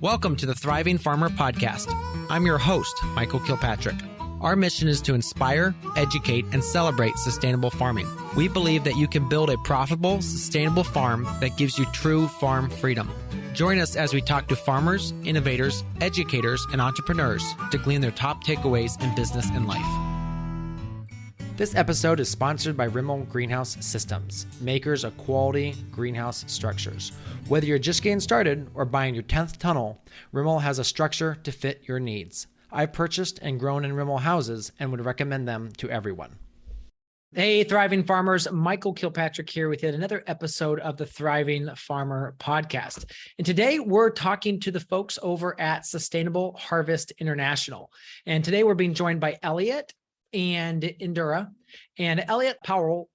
Welcome to the Thriving Farmer Podcast. I'm your host, Michael Kilpatrick. Our mission is to inspire, educate, and celebrate sustainable farming. We believe that you can build a profitable, sustainable farm that gives you true farm freedom. Join us as we talk to farmers, innovators, educators, and entrepreneurs to glean their top takeaways in business and life. This episode is sponsored by Rimmel Greenhouse Systems, makers of quality greenhouse structures. Whether you're just getting started or buying your 10th tunnel, Rimmel has a structure to fit your needs. I've purchased and grown in Rimmel houses and would recommend them to everyone. Hey, Thriving Farmers, Michael Kilpatrick here with yet another episode of the Thriving Farmer Podcast. And today we're talking to the folks over at Sustainable Harvest International. And today we're being joined by Elliott and Indira. And Elliott Powell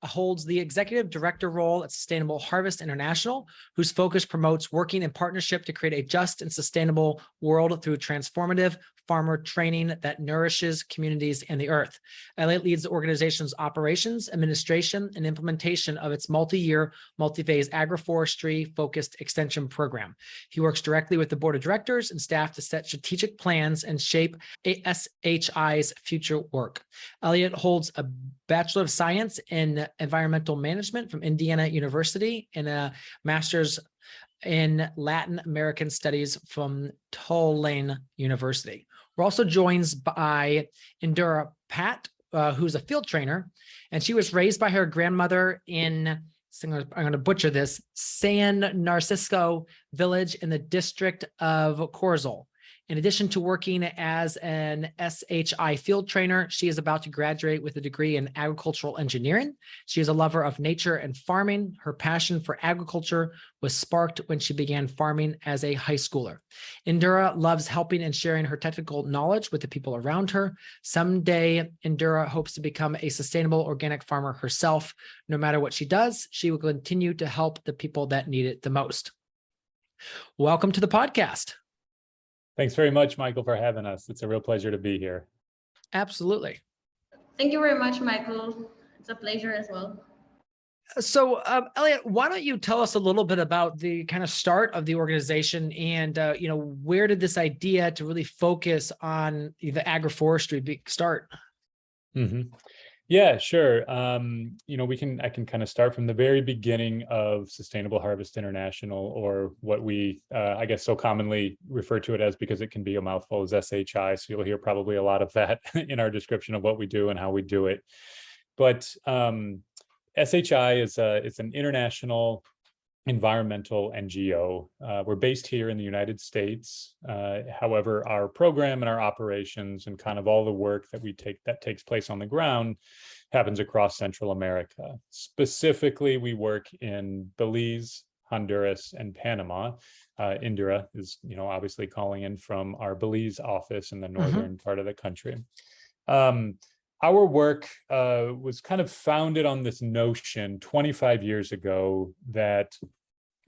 holds the executive director role at Sustainable Harvest International, whose focus promotes working in partnership to create a just and sustainable world through transformative farmer training that nourishes communities and the earth. Elliott leads the organization's operations, administration, and implementation of its multi-year, multi-phase agroforestry-focused extension program. He works directly with the board of directors and staff to set strategic plans and shape SHI's future work. Elliott holds a Bachelor of Science in Environmental Management from Indiana University and a Master's in Latin American Studies from Tulane University. We're also joined by Indira Patt, who's a field trainer, and she was raised by her grandmother in, I'm going to butcher this, San Narciso village in the district of Corozal. In addition to working as an SHI Field Trainer, she is about to graduate with a degree in agricultural engineering. She is a lover of nature and farming. Her passion for agriculture was sparked when she began farming as a high schooler. Indira loves helping and sharing her technical knowledge with the people around her. Someday, Indira hopes to become a sustainable organic farmer herself. No matter what she does, she will continue to help the people that need it the most. Welcome to the podcast. Thanks very much, Michael, for having us. It's a real pleasure to be here. Absolutely. Thank you very much, Michael. It's a pleasure as well. So, Elliott, why don't you tell us a little bit about the kind of start of the organization and, where did this idea to really focus on the agroforestry start? Mm-hmm. Yeah, sure. I can kind of start from the very beginning of Sustainable Harvest International, or what we, I guess, so commonly refer to it as, because it can be a mouthful, is SHI. So you'll hear probably a lot of that in our description of what we do and how we do it. But SHI it's an international environmental NGO. We're based here in the United States. However, our program and our operations and kind of all the work that takes place on the ground happens across Central America. Specifically, we work in Belize, Honduras, and Panama. Indira is, obviously calling in from our Belize office in the northern part of the country. Our work was kind of founded on this notion 25 years ago that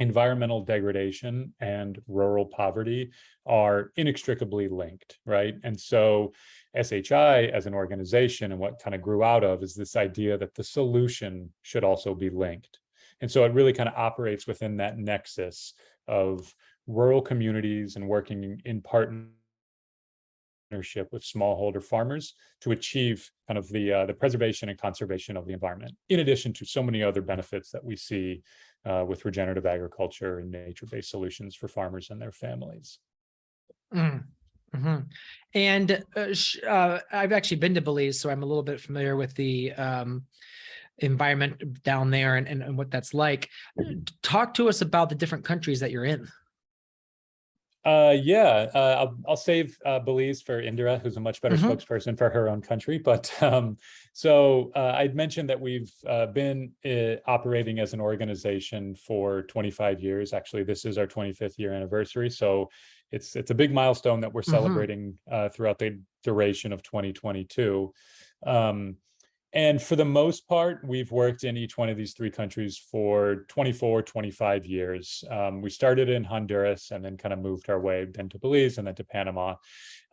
environmental degradation and rural poverty are inextricably linked, right? And so SHI as an organization, and what kind of grew out of, is this idea that the solution should also be linked. And so it really kind of operates within that nexus of rural communities and working in partnership with smallholder farmers to achieve kind of the preservation and conservation of the environment, in addition to so many other benefits that we see with regenerative agriculture and nature-based solutions for farmers and their families. Mm-hmm. And I've actually been to Belize, so I'm a little bit familiar with the environment down there and what that's like. Talk to us about the different countries that you're in. I'll save Belize for Indira, who's a much better spokesperson for her own country. But I'd mentioned that we've been operating as an organization for 25 years. Actually, this is our 25th year anniversary. So it's a big milestone that we're celebrating throughout the duration of 2022. And for the most part, we've worked in each one of these three countries for 24, 25 years. We started in Honduras and then kind of moved our way then to Belize and then to Panama.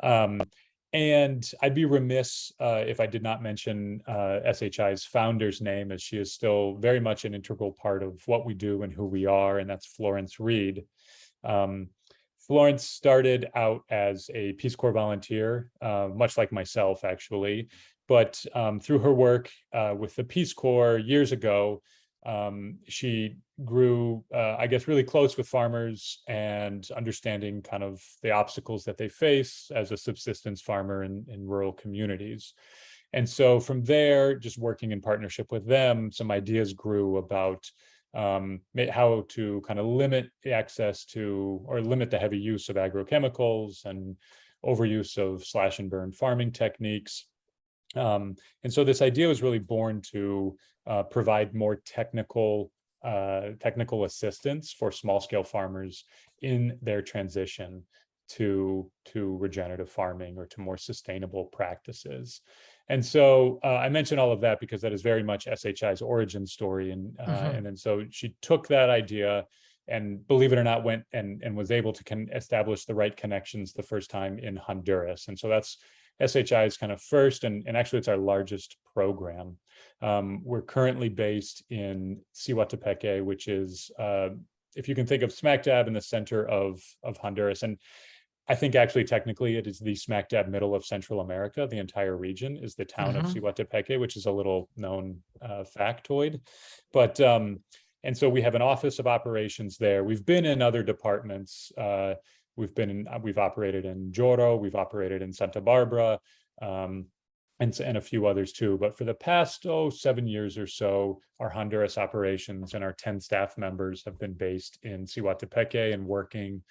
And I'd be remiss if I did not mention SHI's founder's name, as she is still very much an integral part of what we do and who we are, and that's Florence Reed. Florence started out as a Peace Corps volunteer, much like myself, actually. But through her work with the Peace Corps years ago, she grew, I guess, really close with farmers and understanding kind of the obstacles that they face as a subsistence farmer in rural communities. And so from there, just working in partnership with them, some ideas grew about how to kind of limit the access to, or limit the heavy use of agrochemicals and overuse of slash and burn farming techniques. And so this idea was really born to provide more technical assistance for small scale farmers in their transition to regenerative farming or to more sustainable practices. And so I mention all of that because that is very much SHI's origin story. And then so she took that idea and, believe it or not, went and was able to establish the right connections the first time in Honduras. And so that's SHI's kind of first, and actually it's our largest program. We're currently based in Cihuatepeque, which is, if you can think of smack dab in the center of Honduras. And I think actually technically it is the smack dab middle of Central America. The entire region is the town of Cihuatepeque, which is a little known factoid. But and so we have an office of operations there. We've been in other departments. We've operated in Joro, we've operated in Santa Barbara, and a few others too. But for the past 7 years or so, our Honduras operations and our 10 staff members have been based in Cihuatepeque and working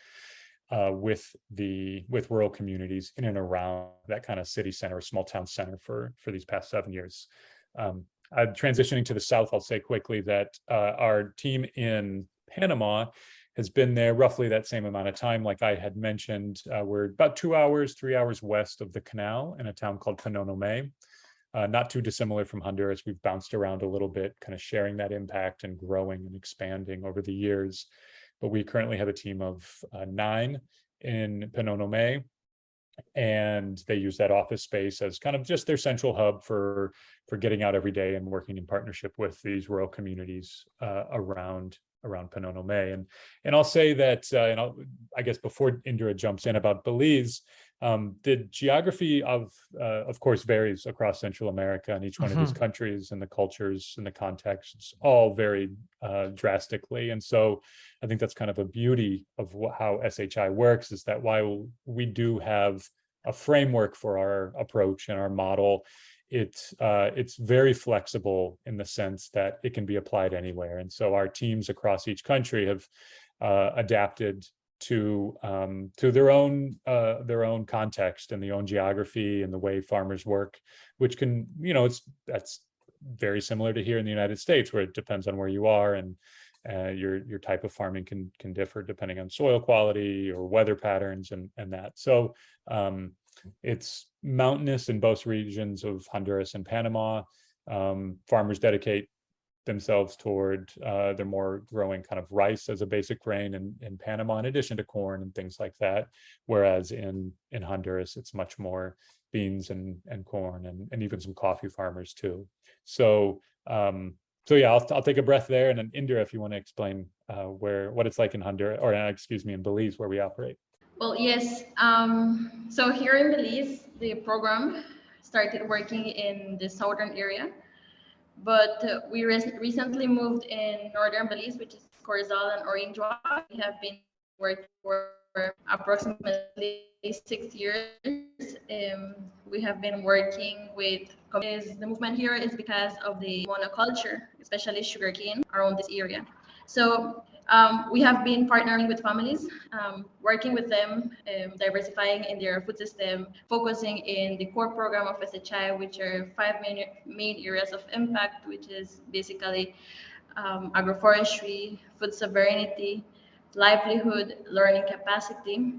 with rural communities in and around that kind of city center, small town center for these past 7 years. Transitioning to the south, I'll say quickly that our team in Panama has been there roughly that same amount of time. Like I had mentioned, we're about 3 hours west of the canal in a town called Penonomé. Not too dissimilar from Honduras. We've bounced around a little bit, kind of sharing that impact and growing and expanding over the years. But we currently have a team of 9 in Penonomé, and they use that office space as kind of just their central hub for getting out every day and working in partnership with these rural communities around Penonomé. And I'll say that, I guess before Indira jumps in about Belize, the geography of course varies across Central America, and each one of these countries and the cultures and the contexts all vary drastically. And so I think that's kind of a beauty of how SHI works, is that while we do have a framework for our approach and our model, it's very flexible in the sense that it can be applied anywhere. And so our teams across each country have adapted to their own context and their own geography and the way farmers work, which can, that's very similar to here in the United States, where it depends on where you are, and your type of farming can differ depending on soil quality or weather patterns and that. So it's mountainous in both regions of Honduras and Panama. Farmers dedicate themselves toward they're more growing kind of rice as a basic grain in Panama, in addition to corn and things like that. Whereas in Honduras, it's much more beans and corn and even some coffee farmers too. So yeah, I'll take a breath there, and then Indira, if you want to explain what it's like in Honduras, or in Belize, where we operate. Well, yes. So here in Belize, the program started working in the southern area, but we recently moved in northern Belize, which is Corozal and Orinjoa. We have been working for approximately 6 years. We have been working with communities. The movement here is because of the monoculture, especially sugarcane around this area. So we have been partnering with families, working with them, diversifying in their food system, focusing in the core program of SHI, which are 5 main areas of impact, which is basically agroforestry, food sovereignty, livelihood, learning capacity,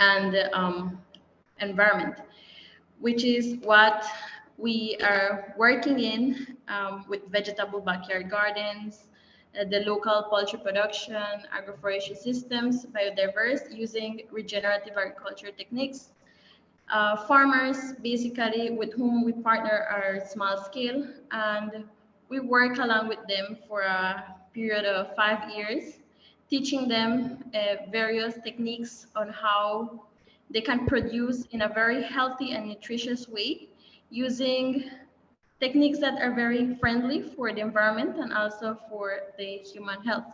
and environment, which is what we are working in with vegetable backyard gardens, the local poultry production, agroforestry systems, biodiverse, using regenerative agriculture techniques. Farmers, basically, with whom we partner are small scale, and we work along with them for a period of 5 years. teaching them various techniques on how they can produce in a very healthy and nutritious way using techniques that are very friendly for the environment and also for the human health.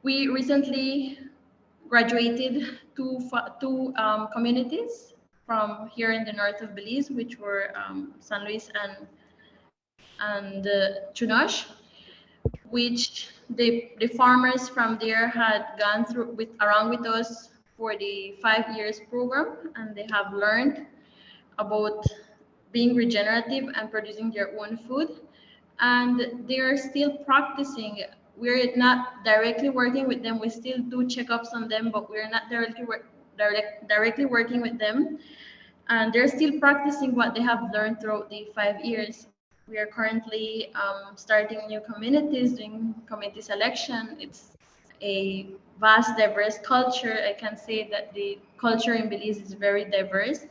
We recently graduated two communities from here in the north of Belize, which were San Luis and Chunosh, which the farmers from there had gone through around with us for the 5 years program, and they have learned about being regenerative and producing their own food, and they are still practicing. We're not directly working with them. We still do checkups on them, but we're not directly working with them, and they're still practicing what they have learned throughout the 5 years. We are currently starting new communities, doing community selection. It's a vast, diverse culture. I can say that the culture in Belize is very diverse.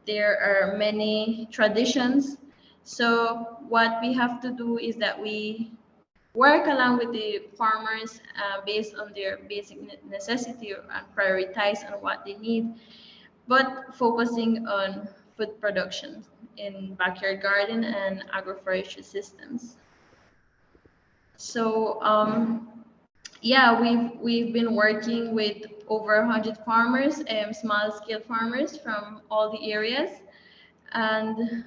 There are many traditions. So what we have to do is that we work along with the farmers based on their basic necessity and prioritize on what they need, but focusing on food production in backyard garden and agroforestry systems. So yeah, we've been working with over 100 farmers, small scale farmers from all the areas, and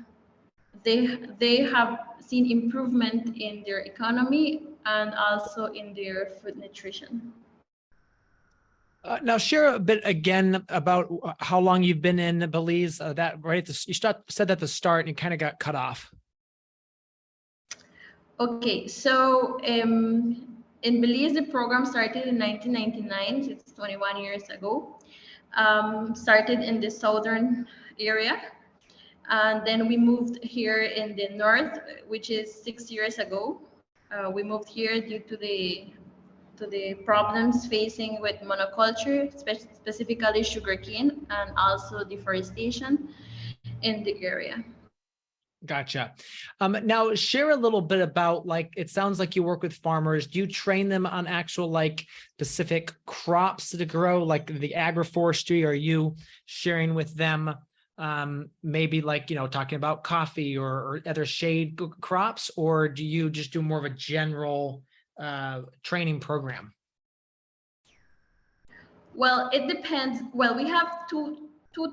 they have seen improvement in their economy and also in their food nutrition. Now, share a bit again about how long you've been in Belize. That right, you said at the start, and you kind of got cut off. Okay, so in Belize, the program started in 1999. So it's 21 years ago. Started in the southern area, and then we moved here in the north, which is 6 years ago. We moved here due to the problems facing with monoculture, specifically sugarcane, and also deforestation in the area. Gotcha. Now share a little bit about, like, it sounds like you work with farmers. Do you train them on actual like specific crops to grow, like the agroforestry? Are you sharing with them maybe like, you know, talking about coffee or other shade crops, or do you just do more of a general training program? Well, it depends. Well, we have two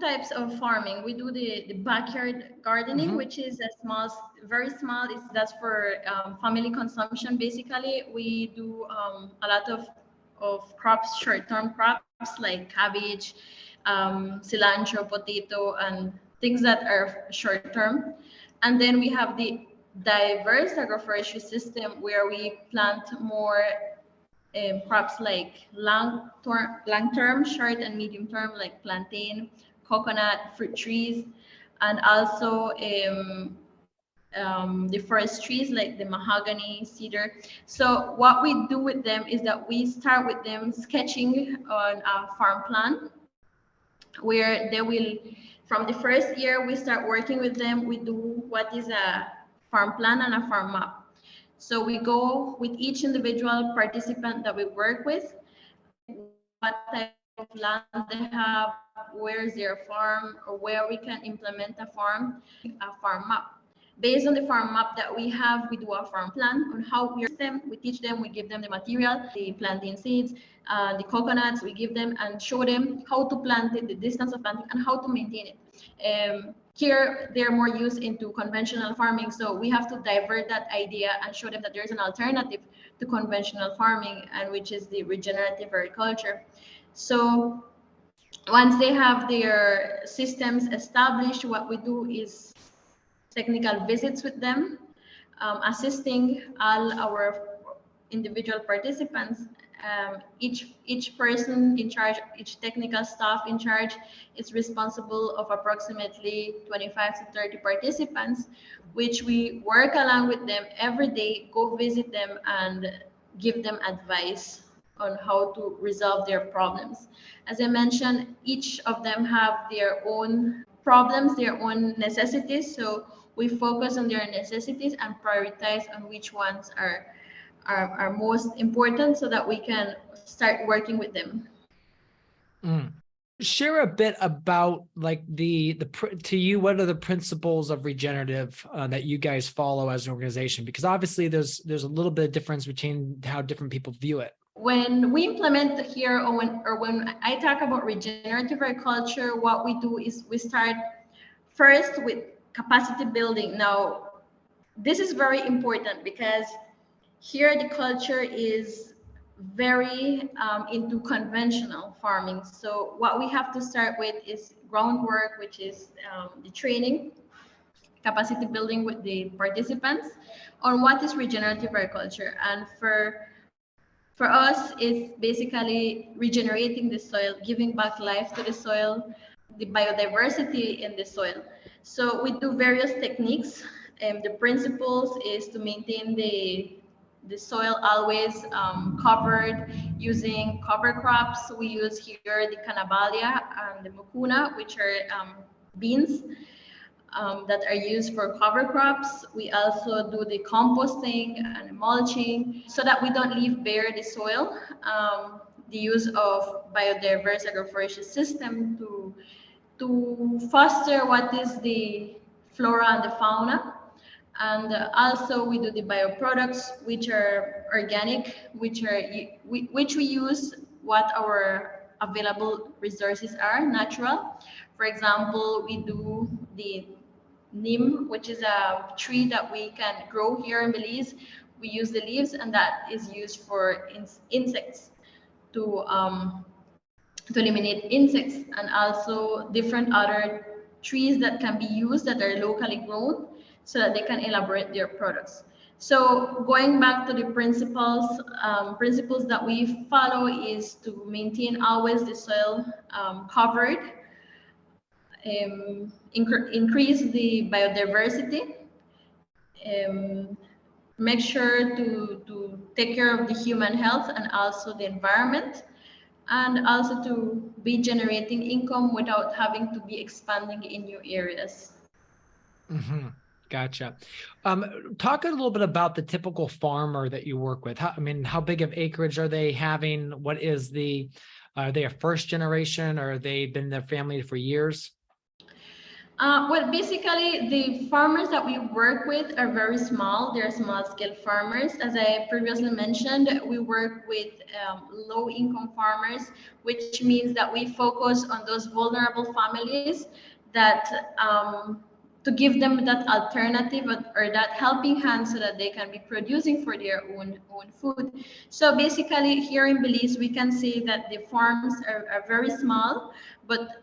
types of farming. We do the backyard gardening, which is a small, very small. That's for family consumption. Basically, we do a lot of crops, short-term crops like cabbage, cilantro, potato, and things that are short-term. And then we have the diverse agroforestry system where we plant more crops like long-term, short and medium term, like plantain, coconut, fruit trees, and also the forest trees like the mahogany, cedar. So what we do with them is that we start with them sketching on a farm plan, where they will, from the first year we start working with them, we do what is a farm plan and a farm map. So we go with each individual participant that we work with, what type of land they have, where is their farm, or where we can implement a farm map. Based on the farm map that we have, we do a farm plan on how we teach them, we give them the material, the planting seeds, the coconuts, we give them and show them how to plant it, the distance of planting, and how to maintain it. Here, they're more used into conventional farming, so we have to divert that idea and show them that there's an alternative to conventional farming, and which is the regenerative agriculture. So once they have their systems established, what we do is technical visits with them, assisting all our individual participants. Each person in charge, each technical staff in charge is responsible of approximately 25 to 30 participants, which we work along with them every day, go visit them and give them advice on how to resolve their problems. As I mentioned, each of them have their own problems, their own necessities. So we focus on their necessities and prioritize on which ones are are most important so that we can start working with them. Share a bit about like to you, what are the principles of regenerative that you guys follow as an organization? Because obviously there's a little bit of difference between how different people view it. When we implement here, or when I talk about regenerative agriculture, what we do is we start first with capacity building. Now, this is very important because here the culture is very into conventional farming. So what we have to start with is groundwork, which is the training, capacity building with the participants on what is regenerative agriculture. And for us, it's basically regenerating the soil, giving back life to the soil, the biodiversity in the soil. So we do various techniques. The principles is to maintain the soil always covered using cover crops. We use here the cannabalia and the mucuna, which are beans that are used for cover crops. We also do the composting and mulching so that we don't leave bare the soil. The use of biodiverse agroforestry system to foster what is the flora and the fauna. And also we do the bioproducts, which are organic, which we use what our available resources are, natural. For example, we do the neem, which is a tree that we can grow here in Belize. We use the leaves, and that is used for insects to eliminate insects, and also different other trees that can be used that are locally grown so that they can elaborate their products. So going back to the principles that we follow is to maintain always the soil covered, increase the biodiversity, make sure to take care of the human health and also the environment, and also to be generating income without having to be expanding in new areas. Mm-hmm. Gotcha. Talk a little bit about the typical farmer that you work with. How big of acreage are they having? What is are they a first generation, or have they been in their family for years? Well, basically, the farmers that we work with are very small. They're small-scale farmers. As I previously mentioned, we work with low-income farmers, which means that we focus on those vulnerable families that to give them that alternative or that helping hand so that they can be producing for their own food. So basically, here in Belize, we can say that the farms are very small, but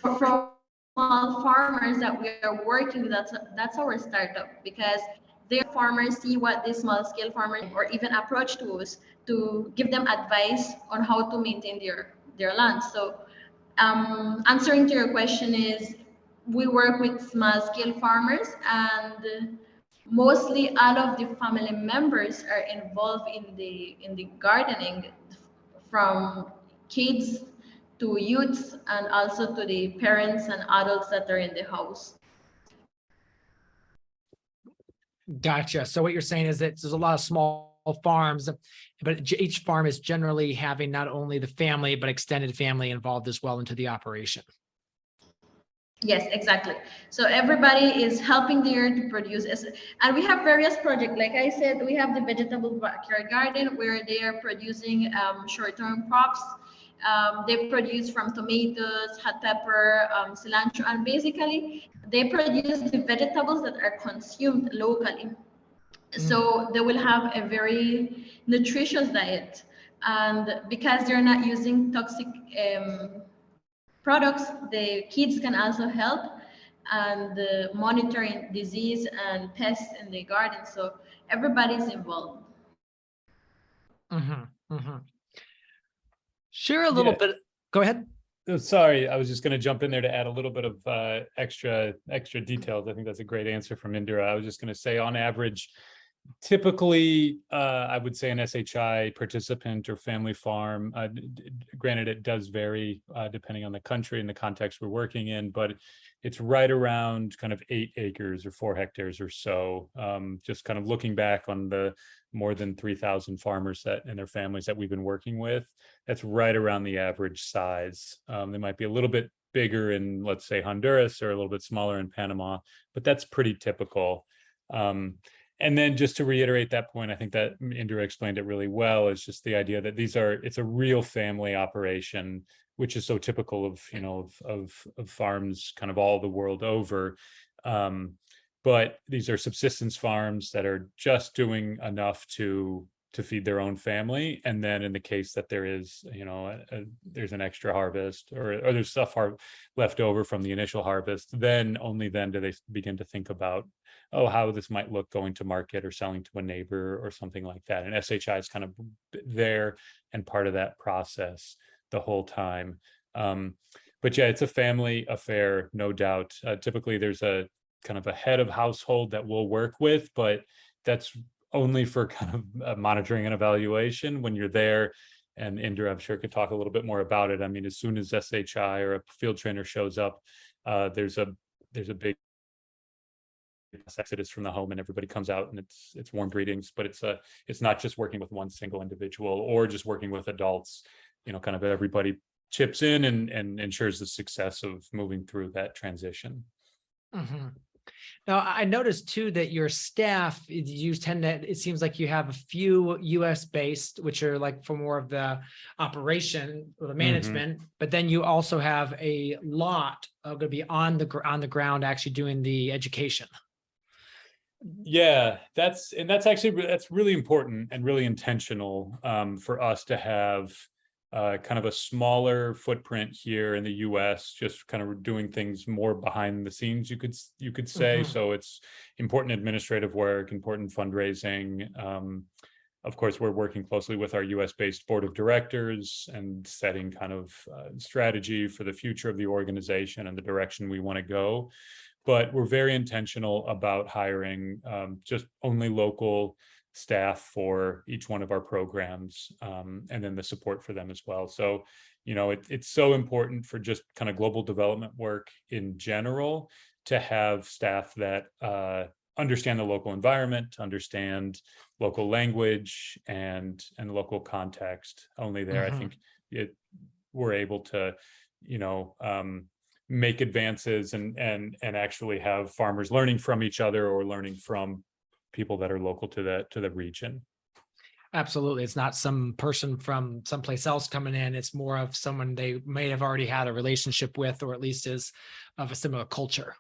for small farmers that we are working with, that's our startup, because their farmers see what these small scale farmers or even approach to us to give them advice on how to maintain their land. So answering to your question is, we work with small scale farmers, and mostly all of the family members are involved in the gardening, from kids to youths and also to the parents and adults that are in the house. Gotcha. So what you're saying is that there's a lot of small farms, but each farm is generally having not only the family, but extended family involved as well into the operation. Yes, exactly. So everybody is helping there to produce. And we have various projects. Like I said, we have the vegetable backyard garden where they are producing short-term crops. They produce from tomatoes, hot pepper, cilantro, and basically they produce the vegetables that are consumed locally. So they will have a very nutritious diet. And because they're not using toxic products, the kids can also help and monitoring disease and pests in the garden. So everybody's involved. Mm-hmm. Mm-hmm. Share a little bit. Go ahead. Oh, sorry, I was just going to jump in there to add a little bit of extra details. I think that's a great answer from Indira. I was just going to say, on average, Typically, I would say an SHI participant or family farm, granted it does vary depending on the country and the context we're working in, but it's right around kind of 8 acres or 4 hectares or so. Just kind of looking back on the more than 3,000 farmers and their families that we've been working with, that's right around the average size. They might be a little bit bigger in, let's say, Honduras, or a little bit smaller in Panama, but that's pretty typical. And then just to reiterate that point, I think that Indira explained it really well, is just the idea that it's a real family operation, which is so typical of, of farms kind of all the world over. But these are subsistence farms that are just doing enough to feed their own family. And then in the case that there is, there's an extra harvest, or there's stuff left over from the initial harvest, then only then do they begin to think about, oh, how this might look going to market or selling to a neighbor or something like that. And SHI is kind of there and part of that process the whole time. But yeah, it's a family affair, no doubt. Typically there's a kind of a head of household that we'll work with, but that's only for kind of monitoring and evaluation. When you're there, and Indira, I'm sure, could talk a little bit more about it. I mean, as soon as SHI or a field trainer shows up, there's a big exodus from the home, and everybody comes out, and it's warm greetings. But it's not just working with one single individual or just working with adults. Kind of everybody chips in and ensures the success of moving through that transition. Mm-hmm. Now, I noticed too that your staff, it seems like you have a few US based, which are like for more of the operation or the management, but then you also have a lot going to be on the ground actually doing the education. Yeah, that's really important and really intentional for us to have kind of a smaller footprint here in the US, just kind of doing things more behind the scenes, you could say. So it's important administrative work, important fundraising. Of course, we're working closely with our US-based board of directors and setting kind of strategy for the future of the organization and the direction we want to go. But we're very intentional about hiring just only local staff for each one of our programs, and then the support for them as well. So, it's so important for just kind of global development work in general to have staff that understand the local environment, understand local language and local context. Only there, I think we're able to, make advances and actually have farmers learning from each other or learning from people that are local to the region. Absolutely. It's not some person from someplace else coming in. It's more of someone they may have already had a relationship with, or at least is of a similar culture.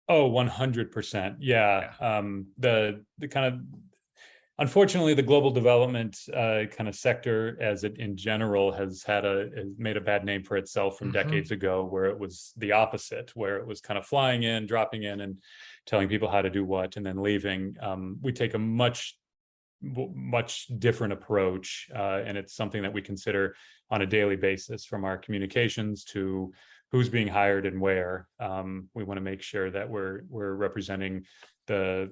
Oh, 100%. Yeah. The kind of, unfortunately, the global development kind of sector, as it in general has made a bad name for itself from decades ago, where it was the opposite, where it was kind of flying in, dropping in, and telling people how to do what, and then leaving. We take a much different approach, and it's something that we consider on a daily basis, from our communications to who's being hired and where. We want to make sure that we're representing the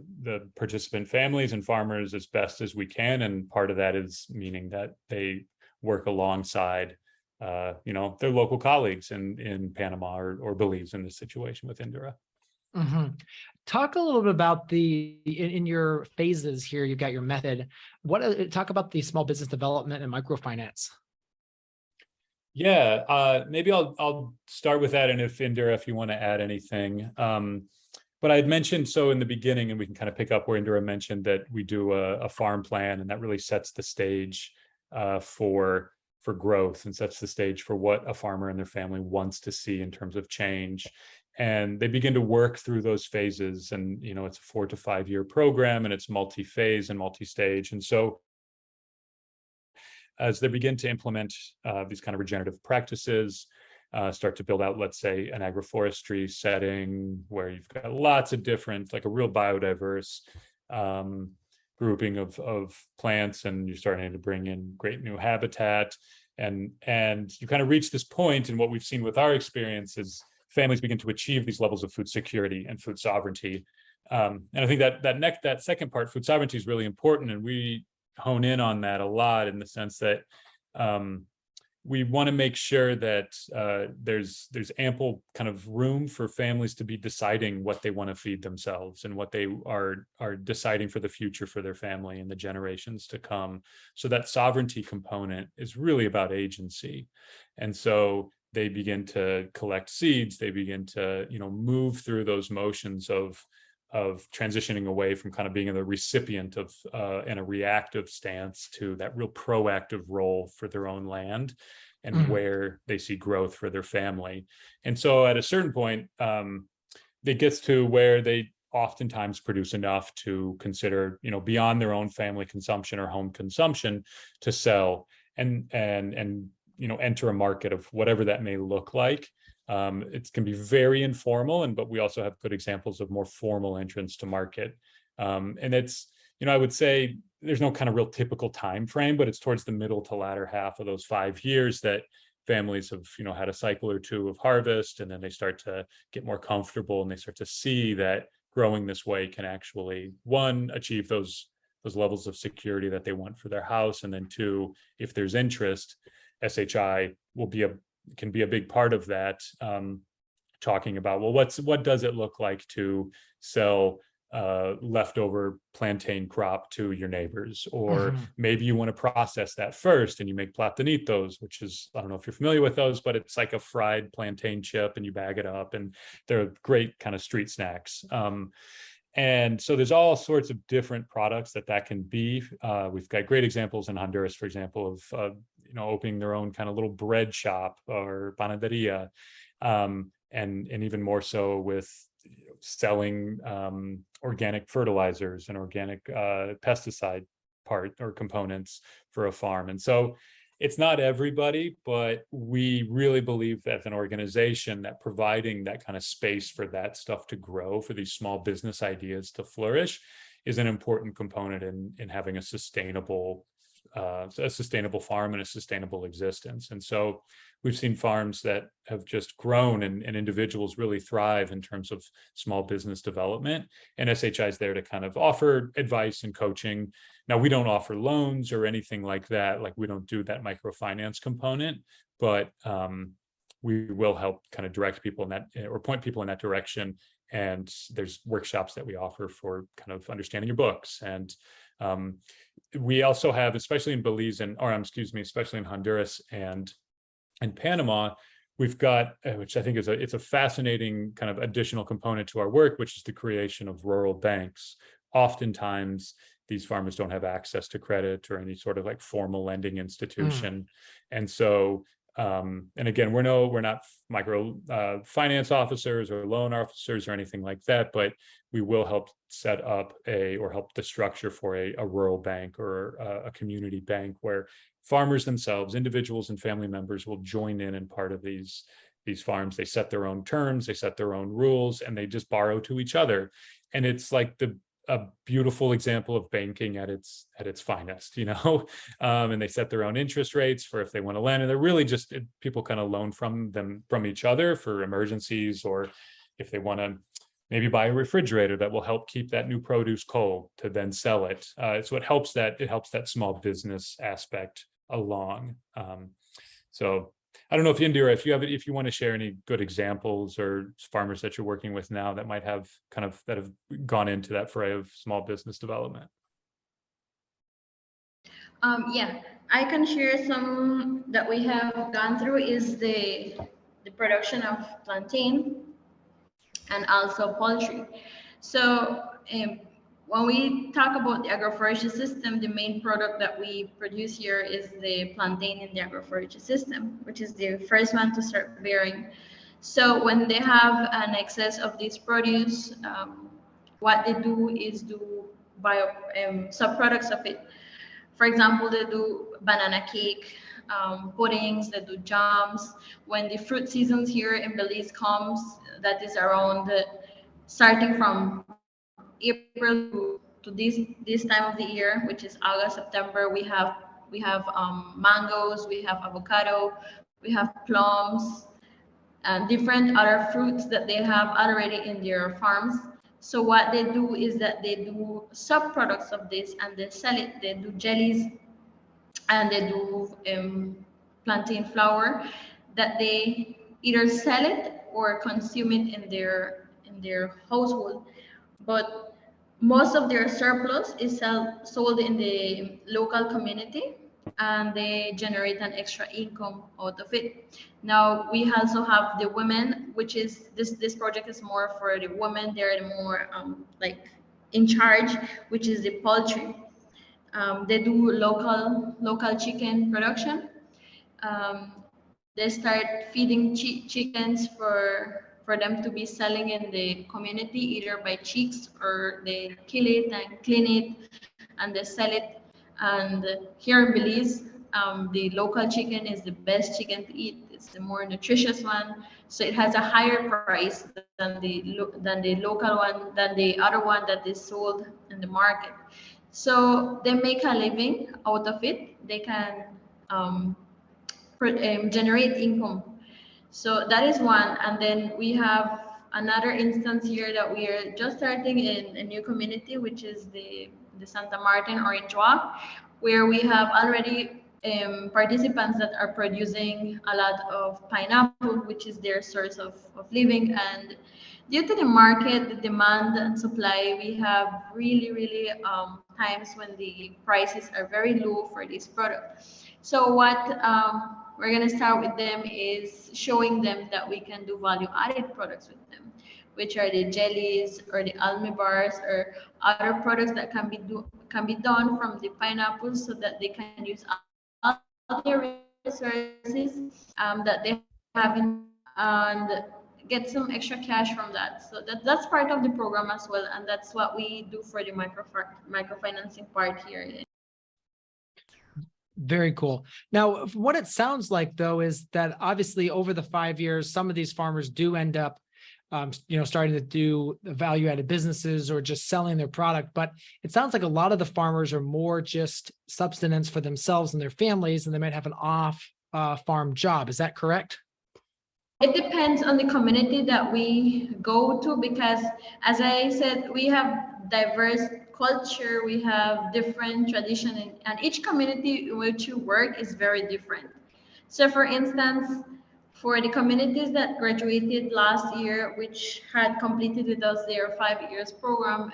participant families and farmers as best as we can, and part of that is meaning that they work alongside their local colleagues in Panama or Belize in this situation with Indira. Talk a little bit about in your phases here. You've got your method. Talk about the small business development and microfinance. Yeah, maybe I'll start with that, and if Indira, if you want to add anything. But I had mentioned in the beginning, and we can kind of pick up where Indira mentioned that we do a farm plan, and that really sets the stage for growth and sets the stage for what a farmer and their family wants to see in terms of change. And they begin to work through those phases, and it's a 4 to 5 year program, and it's multi-phase and multi-stage. And so as they begin to implement these kind of regenerative practices, start to build out, let's say, an agroforestry setting where you've got lots of different, like a real biodiverse grouping of plants, and you're starting to bring in great new habitat, and you kind of reach this point, and what we've seen with our experience is families begin to achieve these levels of food security and food sovereignty And I think that second part, food sovereignty, is really important, and we hone in on that a lot in the sense that we want to make sure that there's ample kind of room for families to be deciding what they want to feed themselves and what they are deciding for the future for their family and the generations to come. So that sovereignty component is really about agency. And so they begin to collect seeds, they begin to, move through those motions of transitioning away from kind of being the recipient of in a reactive stance to that real proactive role for their own land and where they see growth for their family. And so at a certain point, it gets to where they oftentimes produce enough to consider, beyond their own family consumption or home consumption, to sell and enter a market of whatever that may look like. It can be very informal, but we also have good examples of more formal entrance to market. And it's, I would say there's no kind of real typical time frame, but it's towards the middle to latter half of those 5 years that families have, had a cycle or two of harvest, and then they start to get more comfortable and they start to see that growing this way can actually, one, achieve those levels of security that they want for their house, and then two, if there's interest, SHI can be a big part of that, talking about, well, what does it look like to sell leftover plantain crop to your neighbors, or maybe you want to process that first and you make platanitos, which is, I don't know if you're familiar with those, but it's like a fried plantain chip and you bag it up, and they're great kind of street snacks. And so there's all sorts of different products that can be. We've got great examples in Honduras, for example, of opening their own kind of little bread shop or panaderia, and even more so with selling organic fertilizers and organic pesticide part or components for a farm. And so it's not everybody, but we really believe as an organization that providing that kind of space for that stuff to grow, for these small business ideas to flourish, is an important component in having a sustainable farm and a sustainable existence. And so we've seen farms that have just grown and individuals really thrive in terms of small business development, and SHI is there to kind of offer advice and coaching. Now, we don't offer loans or anything like that. Like, we don't do that microfinance component, but we will help kind of direct people in that, or point people in that direction. And there's workshops that we offer for kind of understanding your books. And we also have, especially in especially in Honduras and Panama, we've got, which I think it's a fascinating kind of additional component to our work, which is the creation of rural banks. Oftentimes, these farmers don't have access to credit or any sort of like formal lending institution. And so, and again, we're not micro finance officers or loan officers or anything like that, but we will help set up help the structure for a rural bank or a community bank where farmers themselves, individuals and family members, will join in part of these farms. They set their own terms, they set their own rules, and they just borrow to each other. And it's like a beautiful example of banking at its finest, and they set their own interest rates for if they want to lend, and they're really just people kind of loan from each other for emergencies, or if they want to maybe buy a refrigerator that will help keep that new produce cold to then sell it. So it helps that small business aspect along. So I don't know if Indira, if you want to share any good examples or farmers that you're working with now that might have that have gone into that fray of small business development. Yeah, I can share some that we have gone through is the production of plantain and also poultry. So when we talk about the agroforestry system, the main product that we produce here is the plantain in the agroforestry system, which is the first one to start bearing. So when they have an excess of this produce, what they do is do subproducts of it. For example, they do banana cake, puddings, they do jams. When the fruit seasons here in Belize comes, that is around starting from April to this time of the year, which is August, September, we have mangoes, we have avocado, we have plums, and different other fruits that they have already in their farms. So what they do is that they do sub-products of this and they sell it. They do jellies and they do plantain flour that they either sell it or consume it in their household. But most of their surplus is sold in the local community, and they generate an extra income out of it. Now we also have the women, which is this project is more for the women. They're the more like in charge, which is the poultry. They do local chicken production. They start feeding chickens for them to be selling in the community, either by chicks or they kill it and clean it and they sell it. And here in Belize, the local chicken is the best chicken to eat. It's the more nutritious one, so it has a higher price than the local one, than the other one that is sold in the market. So they make a living out of it. They can generate income. So that is one. And then we have another instance here that we are just starting in a new community, which is the Santa Martin Orange Walk, where we have already participants that are producing a lot of pineapple, which is their source of living. And due to the market, the demand and supply, we have really times when the prices are very low for this product. So what we're going to start with them is showing them that we can do value added products with them, which are the jellies or the almond bars or other products that can be done from the pineapples, so that they can use all their resources that they have and get some extra cash from that. So that's part of the program as well, and that's what we do for the microfinancing part here. Very cool. Now, what it sounds like, though, is that obviously over the 5 years, some of these farmers do end up, starting to do value-added businesses or just selling their product. But it sounds like a lot of the farmers are more just subsistence for themselves and their families, and they might have an off-farm job. Is that correct? It depends on the community that we go to, because, as I said, we have diverse culture, we have different tradition, and each community in which you work is very different. So for instance, for the communities that graduated last year, which had completed with us their 5 years program,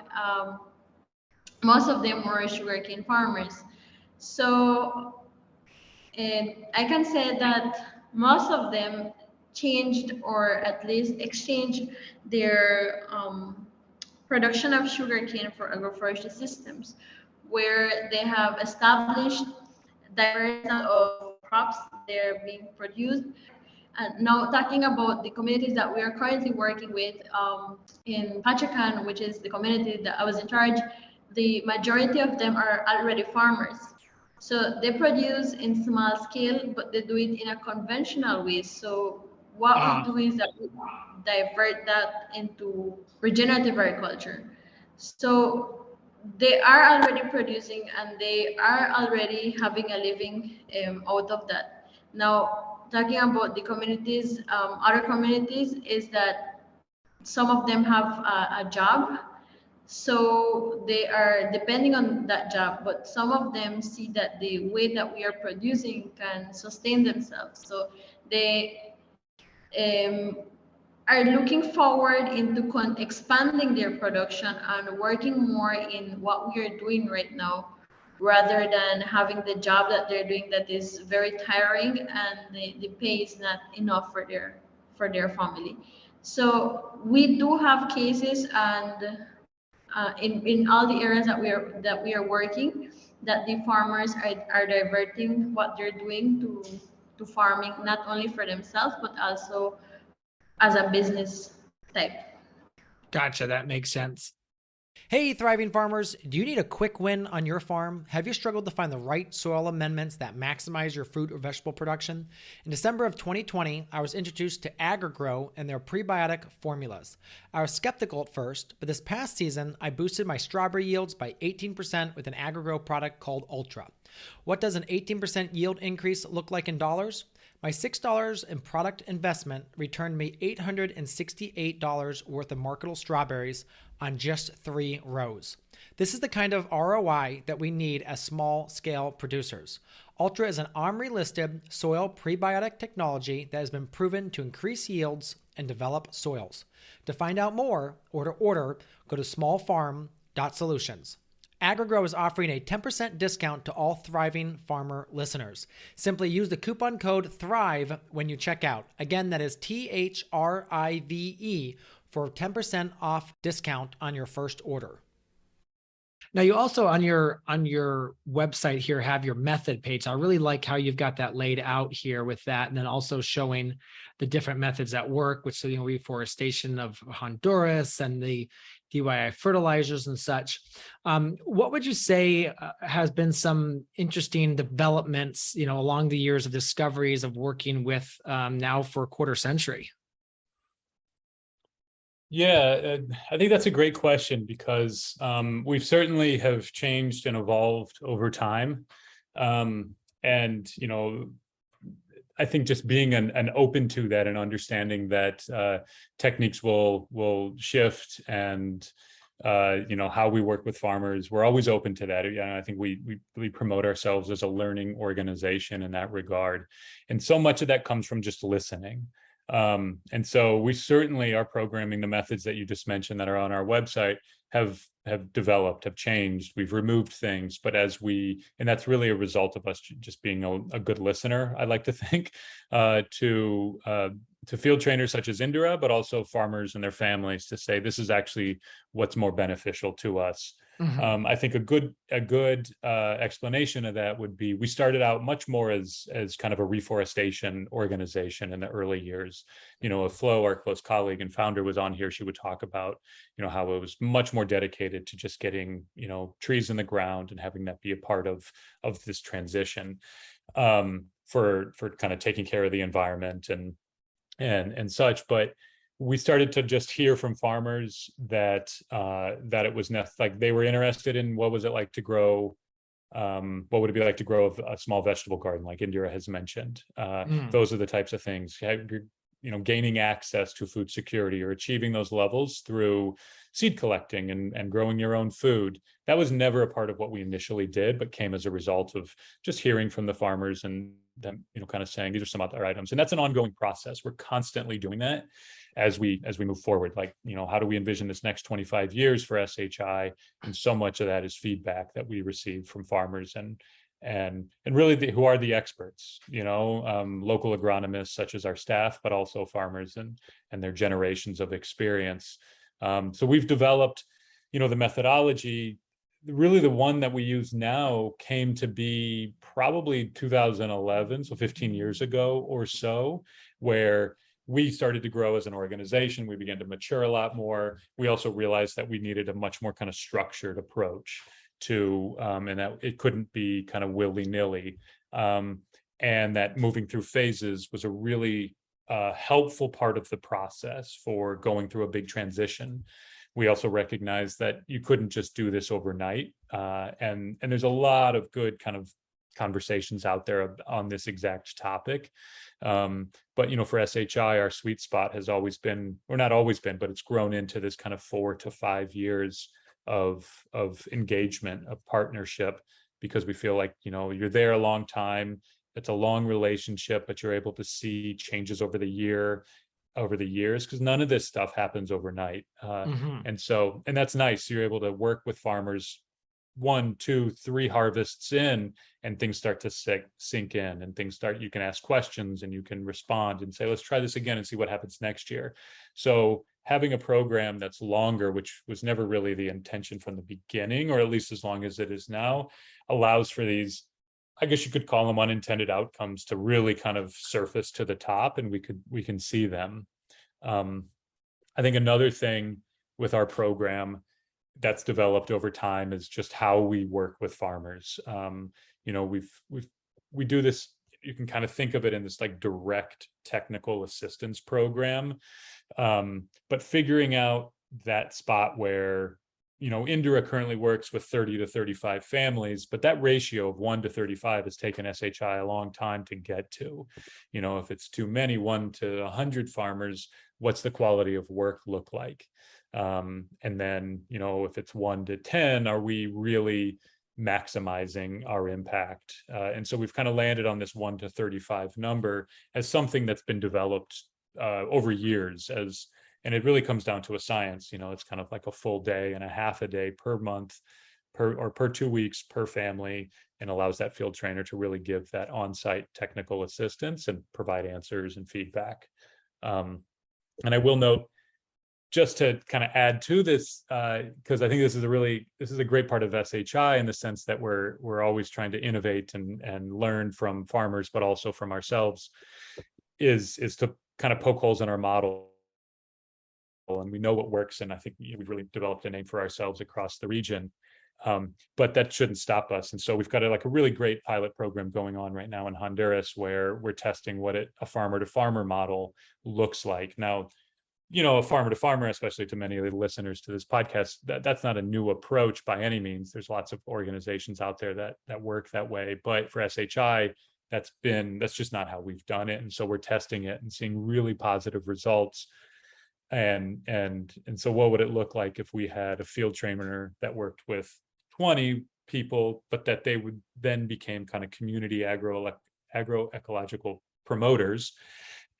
most of them were sugarcane farmers. So I can say that most of them changed, or at least exchanged, their production of sugarcane for agroforestry systems, where they have established diverse of crops they're being produced. And now talking about the communities that we are currently working with in Pachacan, which is the community that I was in charge, the majority of them are already farmers. So they produce in small scale, but they do it in a conventional way. So what we do is that we divert that into regenerative agriculture. So they are already producing and they are already having a living out of that. Now, talking about the communities, other communities, is that some of them have a job, so they are depending on that job, but some of them see that the way that we are producing can sustain themselves. So they are looking forward into expanding their production and working more in what we are doing right now, rather than having the job that they're doing that is very tiring and the pay is not enough for their family. So we do have cases, and in all the areas that we are working, that the farmers are diverting what they're doing to farming, not only for themselves but also as a business type. Gotcha. That makes sense. Hey, thriving farmers, do you need a quick win on your farm? Have you struggled to find the right soil amendments that maximize your fruit or vegetable production? In December of 2020, I was introduced to AgriGrow and their prebiotic formulas. I was skeptical at first, but this past season, I boosted my strawberry yields by 18% with an AgriGrow product called Ultra. What does an 18% yield increase look like in dollars? My $6 in product investment returned me $868 worth of marketable strawberries, on just 3 rows. This is the kind of ROI that we need as small-scale producers. Ultra is an OMRI-listed soil prebiotic technology that has been proven to increase yields and develop soils. To find out more or to order, go to smallfarm.solutions. AgriGrow is offering a 10% discount to all Thriving Farmer listeners. Simply use the coupon code THRIVE when you check out. Again, that is THRIVE for 10% off discount on your first order. Now, you also on your website here have your method page. So I really like how you've got that laid out here with that, and then also showing the different methods that work, which reforestation of Honduras and the DIY fertilizers and such. What would you say has been some interesting developments, along the years of discoveries of working with now for a quarter century? Yeah, I think that's a great question because we certainly have changed and evolved over time. And, I think just being an open to that and understanding that techniques will shift and, how we work with farmers, we're always open to that. I think we promote ourselves as a learning organization in that regard. And so much of that comes from just listening. And so we certainly are programming the methods that you just mentioned that are on our website have developed, have changed. We've removed things, but and that's really a result of us just being a good listener, I like to think, to field trainers such as Indira, but also farmers and their families to say, this is actually what's more beneficial to us. Mm-hmm. I think a good explanation of that would be, we started out much more as kind of a reforestation organization in the early years. If Flo, our close colleague and founder, was on here, she would talk about, how it was much more dedicated to just getting, trees in the ground and having that be a part of this transition for kind of taking care of the environment and such. But we started to just hear from farmers that it was like they were interested in what was it like to grow, what would it be like to grow a small vegetable garden, like Indira has mentioned. Those are the types of things. Gaining access to food security or achieving those levels through seed collecting and growing your own food. That was never a part of what we initially did, but came as a result of just hearing from the farmers and them, kind of saying, these are some other items. And that's an ongoing process. We're constantly doing that as we move forward. Like, how do we envision this next 25 years for SHI? And so much of that is feedback that we receive from farmers and really who are the experts, local agronomists such as our staff, but also farmers and their generations of experience. So we've developed, the methodology. Really, the one that we use now came to be probably 2011, so 15 years ago or so, where we started to grow as an organization. We began to mature a lot more. We also realized that we needed a much more kind of structured approach to, and that it couldn't be kind of willy-nilly. And that moving through phases was a really helpful part of the process for going through a big transition. We also recognized that you couldn't just do this overnight. And there's a lot of good kind of conversations out there on this exact topic. But, for SHI, our sweet spot has always been, or not always been, but it's grown into this kind of 4 to 5 years of engagement, of partnership, because we feel like, you're there a long time. It's a long relationship, but you're able to see changes over the years, because none of this stuff happens overnight. And that's nice. You're able to work with farmers 1, 2, 3 harvests in, and things start to sink in, and you can ask questions and you can respond and say, let's try this again and see what happens next year. So having a program that's longer, which was never really the intention from the beginning, or at least as long as it is now, allows for these, I guess you could call them unintended outcomes, to really kind of surface to the top, and we can see them. I think another thing with our program that's developed over time is just how we work with farmers. We do this, you can kind of think of it in this like direct technical assistance program, but figuring out that spot where Indira currently works with 30 to 35 families, but that ratio of 1 to 35 has taken SHI a long time to get to. If it's too many, 1 to 100 farmers, what's the quality of work look like? And then, if it's 1 to 10, are we really maximizing our impact? And so we've kind of landed on this 1 to 35 number as something that's been developed over years and it really comes down to a science. It's kind of like a full day and a half a day per month, per 2 weeks per family, and allows that field trainer to really give that on-site technical assistance and provide answers and feedback. And I will note, just to kind of add to this, because I think this is a great part of SHI in the sense that we're always trying to innovate and learn from farmers, but also from ourselves, is to kind of poke holes in our model. And we know what works, and I think we've really developed a name for ourselves across the region. But that shouldn't stop us. And so we've got a really great pilot program going on right now in Honduras, where we're testing what a farmer-to-farmer model looks like. Now, a farmer to farmer, especially to many of the listeners to this podcast, that's not a new approach by any means. There's lots of organizations out there that work that way. But for SHI, that's just not how we've done it. And so we're testing it and seeing really positive results. And so what would it look like if we had a field trainer that worked with 20 people, but that they would then became kind of community agroecological promoters?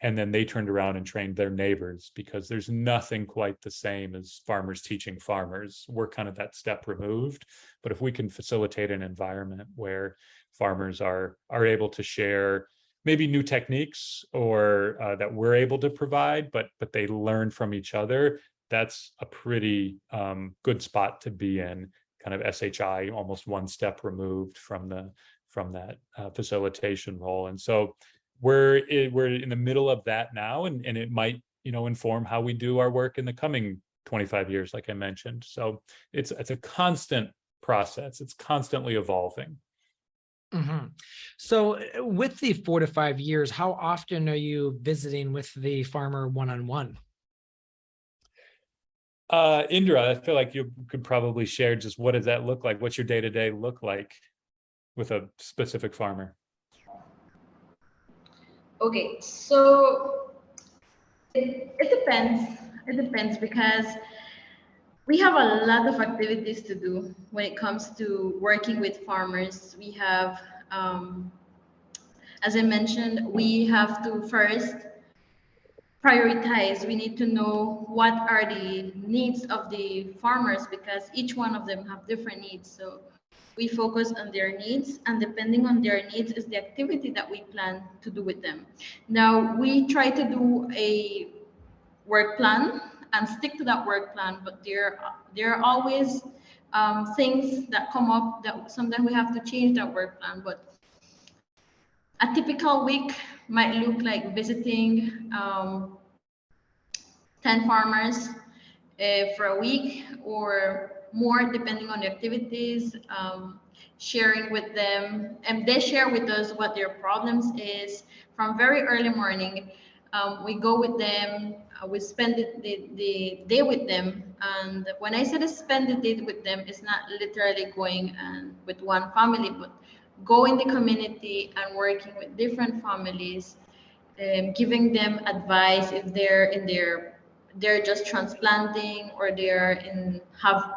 And then they turned around and trained their neighbors, because there's nothing quite the same as farmers teaching farmers. We're kind of that step removed. But if we can facilitate an environment where farmers are able to share maybe new techniques or that we're able to provide, but they learn from each other, that's a pretty good spot to be in, kind of SHI almost one step removed from that facilitation role. And so we're in the middle of that now, and it might inform how we do our work in the coming 25 years, like I mentioned. So it's a constant process. It's constantly evolving. Mm-hmm. So with the 4 to 5 years, how often are you visiting with the farmer one-on-one? Indira, I feel like you could probably share just what does that look like? What's your day-to-day look like with a specific farmer? Okay, so it depends. It depends, because we have a lot of activities to do when it comes to working with farmers. We have, as I mentioned, we have to first prioritize. We need to know what are the needs of the farmers, because each one of them have different needs. So we focus on their needs, and depending on their needs is the activity that we plan to do with them. Now, we try to do a work plan and stick to that work plan, but there are always things that come up that sometimes we have to change that work plan. But a typical week might look like visiting 10 farmers for a week or more, depending on the activities, sharing with them, and they share with us what their problems is from very early morning. We go with them, we spend the day with them. And when I said spend the day with them, it's not literally going with one family, but go in the community and working with different families, giving them advice if they're just transplanting, or have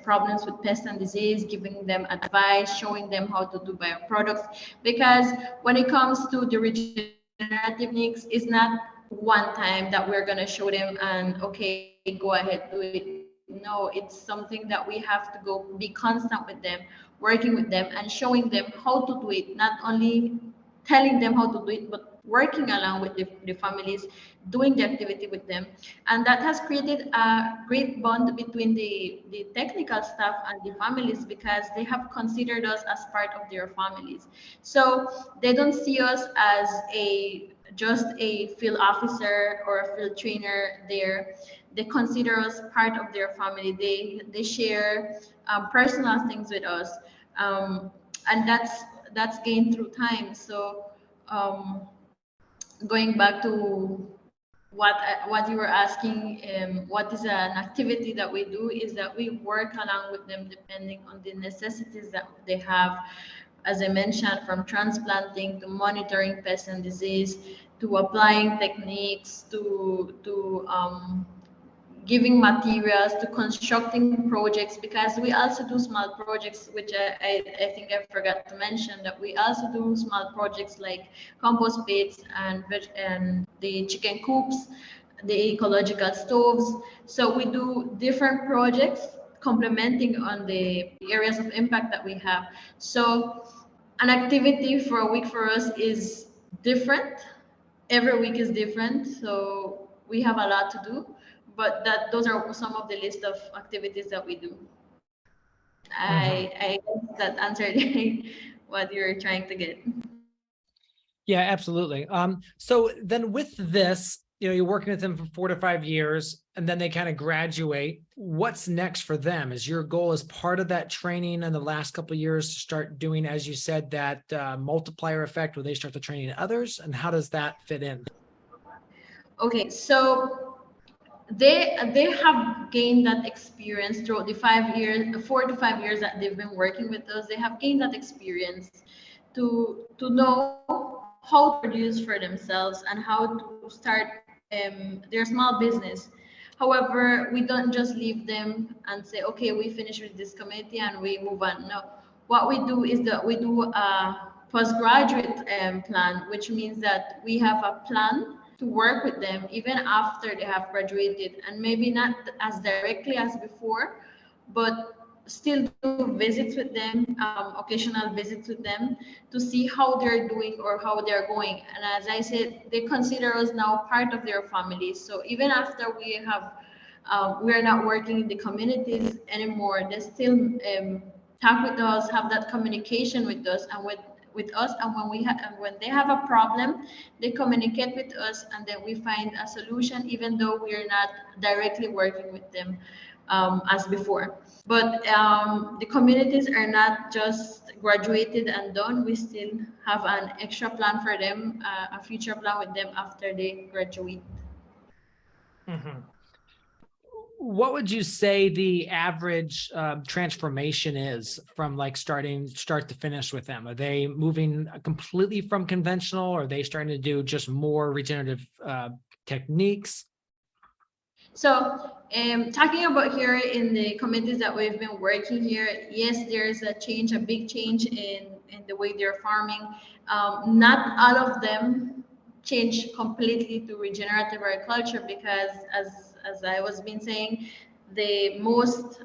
problems with pest and disease, giving them advice, showing them how to do bioproducts. Because when it comes to the regenerative techniques, it's not one time that we're going to show them and okay, go ahead, do it. No, it's something that we have to go be constant with them, working with them and showing them how to do it, not only telling them how to do it, but working along with the families, doing the activity with them. And that has created a great bond between the technical staff and the families, because they have considered us as part of their families. So they don't see us as just a field officer or a field trainer there. They consider us part of their family. They share personal things with us, and that's gained through time. So going back to what you were asking, what is an activity that we do, is that we work along with them depending on the necessities that they have. As I mentioned, from transplanting to monitoring pest and disease, to applying techniques, to giving materials, to constructing projects, because we also do small projects, which I think I forgot to mention, that we also do small projects like compost pits and the chicken coops, the ecological stoves. So we do different projects complementing on the areas of impact that we have. So an activity for a week for us is different. Every week is different, so we have a lot to do, but those are some of the list of activities that we do. I guess that answered what you're trying to get. Yeah, absolutely. So then with this, you're working with them for 4 to 5 years, and then they kind of graduate. What's next for them? Is your goal as part of that training in the last couple of years to start doing, as you said, that multiplier effect where they start to training others? And how does that fit in? Okay, so they have gained that experience throughout the 4 to 5 years that they've been working with us. They have gained that experience to know how to produce for themselves and how to start their small business. However, we don't just leave them and say, okay, we finish with this committee and we move on. No, what we do is that we do a postgraduate plan, which means that we have a plan to work with them even after they have graduated, and maybe not as directly as before, but still do visits with them, occasional visits with them, to see how they're doing or how they're going. And as I said, they consider us now part of their family. So even after we are not working in the communities anymore, they still talk with us, have that communication with us, and with us. And when they have a problem, they communicate with us, and then we find a solution, even though we're not directly working with them as before. But the communities are not just graduated and done. We still have an extra plan for them, a future plan with them after they graduate. Mm-hmm. What would you say the average transformation is from like start to finish with them? Are they moving completely from conventional, or are they starting to do just more regenerative techniques? So talking about here in the communities that we've been working here, yes, there's a big change in the way they're farming. Not all of them change completely to regenerative agriculture, because as I was been saying, the most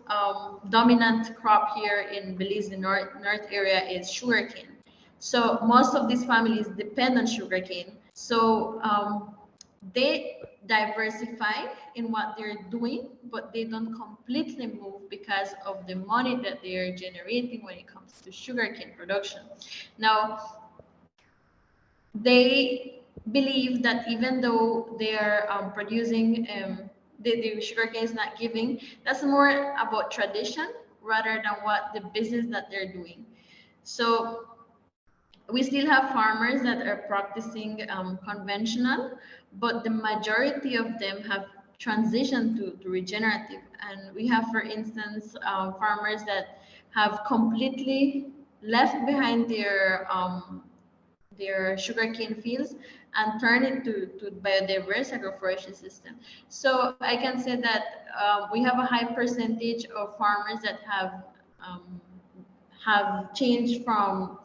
dominant crop here in Belize, the north area, is sugarcane. So most of these families depend on sugarcane. So they diversify in what they're doing, but they don't completely move because of the money that they are generating when it comes to sugarcane production. Now, they believe that even though they are producing, the sugarcane is not giving, that's more about tradition rather than what the business that they're doing. So we still have farmers that are practicing conventional, but the majority of them have transitioned to regenerative. And we have, for instance, farmers that have completely left behind their sugarcane fields and turn it to biodiverse agroforestry system. So I can say that we have a high percentage of farmers that have changed from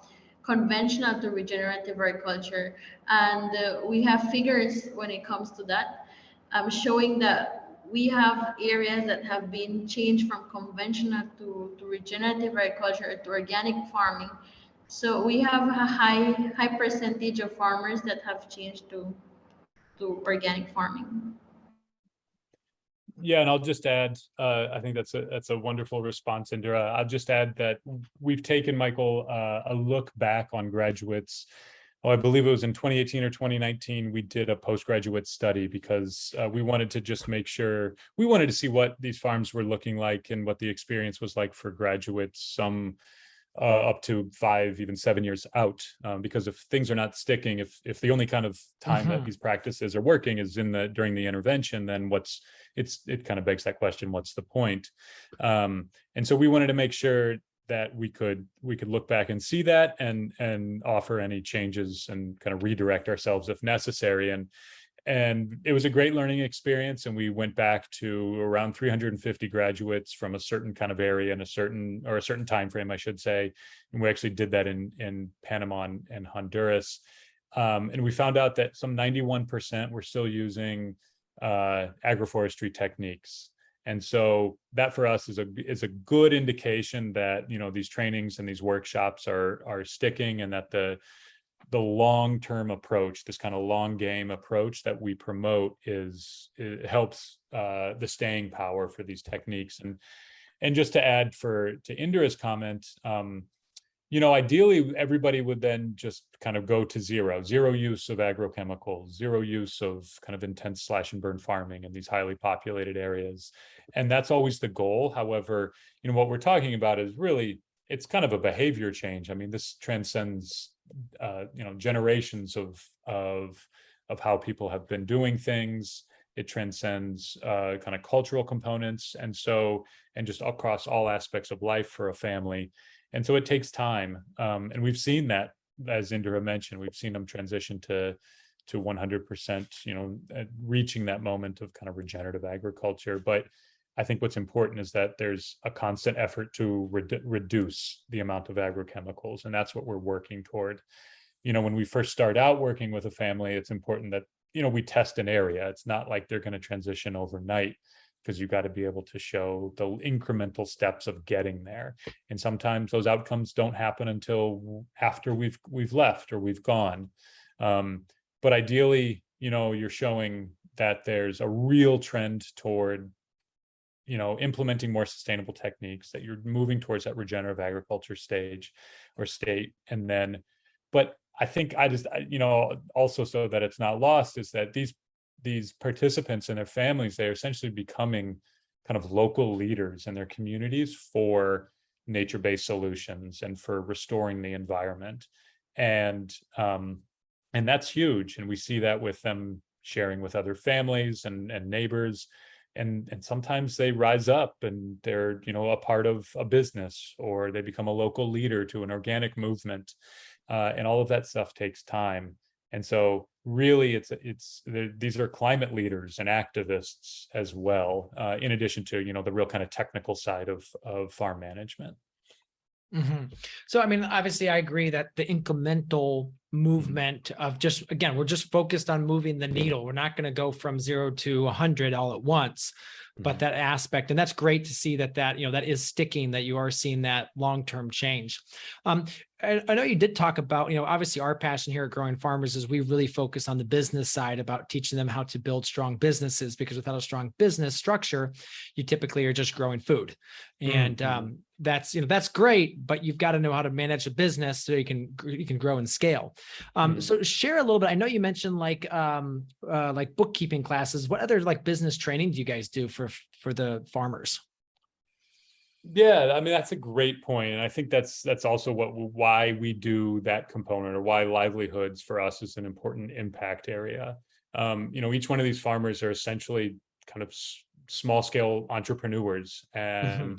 conventional to regenerative agriculture, and we have figures when it comes to that, showing that we have areas that have been changed from conventional to regenerative agriculture to organic farming. So we have a high percentage of farmers that have changed to organic farming. Yeah, and I'll just add, I think that's a wonderful response, Indira. I'll just add that we've taken, Michael, a look back on graduates. I believe it was in 2018 or 2019, we did a postgraduate study because we wanted to just make sure, we wanted to see what these farms were looking like and what the experience was like for graduates. Some up to 5, even 7 years out, because if things are not sticking, if the only kind of time that these practices are working is during the intervention, then it kind of begs that question, what's the point? And so we wanted to make sure that we could look back and see that and offer any changes and kind of redirect ourselves if necessary. And it was a great learning experience. And we went back to around 350 graduates from a certain kind of area in a certain time frame, I should say. And we actually did that in Panama and Honduras. And we found out that some 91% were still using agroforestry techniques. And so that for us is a good indication that, these trainings and these workshops are sticking, and that the long-term approach, this kind of long game approach that we promote, it helps the staying power for these techniques. And just to add to Indira's comment, ideally everybody would then just kind of go to zero use of agrochemicals, zero use of kind of intense slash and burn farming in these highly populated areas. And that's always the goal. However, what we're talking about is really, it's kind of a behavior change. I mean, this transcends generations of how people have been doing things. It transcends kind of cultural components, and just across all aspects of life for a family. And so it takes time, and we've seen that, as Indira mentioned, we've seen them transition to 100%, reaching that moment of kind of regenerative agriculture. But I think what's important is that there's a constant effort to reduce the amount of agrochemicals, and that's what we're working toward. When we first start out working with a family, it's important that, we test an area. It's not like they're going to transition overnight, because you've got to be able to show the incremental steps of getting there. And sometimes those outcomes don't happen until after we've left or we've gone. But ideally, you're showing that there's a real trend toward implementing more sustainable techniques, that you're moving towards that regenerative agriculture stage or state. And then, but I think also, so that it's not lost, is that these participants and their families, they're essentially becoming kind of local leaders in their communities for nature-based solutions and for restoring the environment. And that's huge. And we see that with them sharing with other families and neighbors. And sometimes they rise up and they're, a part of a business, or they become a local leader to an organic movement. And all of that stuff takes time. And so really these are climate leaders and activists as well, in addition to, the real kind of technical side of farm management. So, I mean, obviously I agree that the incremental movement of we're just focused on moving the needle. We're not going to go from 0 to 100 all at once, but that aspect, and that's great to see that that is sticking, that you are seeing that long-term change. I know you did talk about, obviously our passion here at Growing Farmers is we really focus on the business side, about teaching them how to build strong businesses, because without a strong business structure, you typically are just growing food. And that's great, but you've got to know how to manage a business so you can grow and scale. So share a little bit. I know you mentioned like bookkeeping classes. What other like business training do you guys do for the farmers? Yeah, I mean, that's a great point. And I think that's also why we do that component, or why livelihoods for us is an important impact area. Each one of these farmers are essentially kind of small scale entrepreneurs, and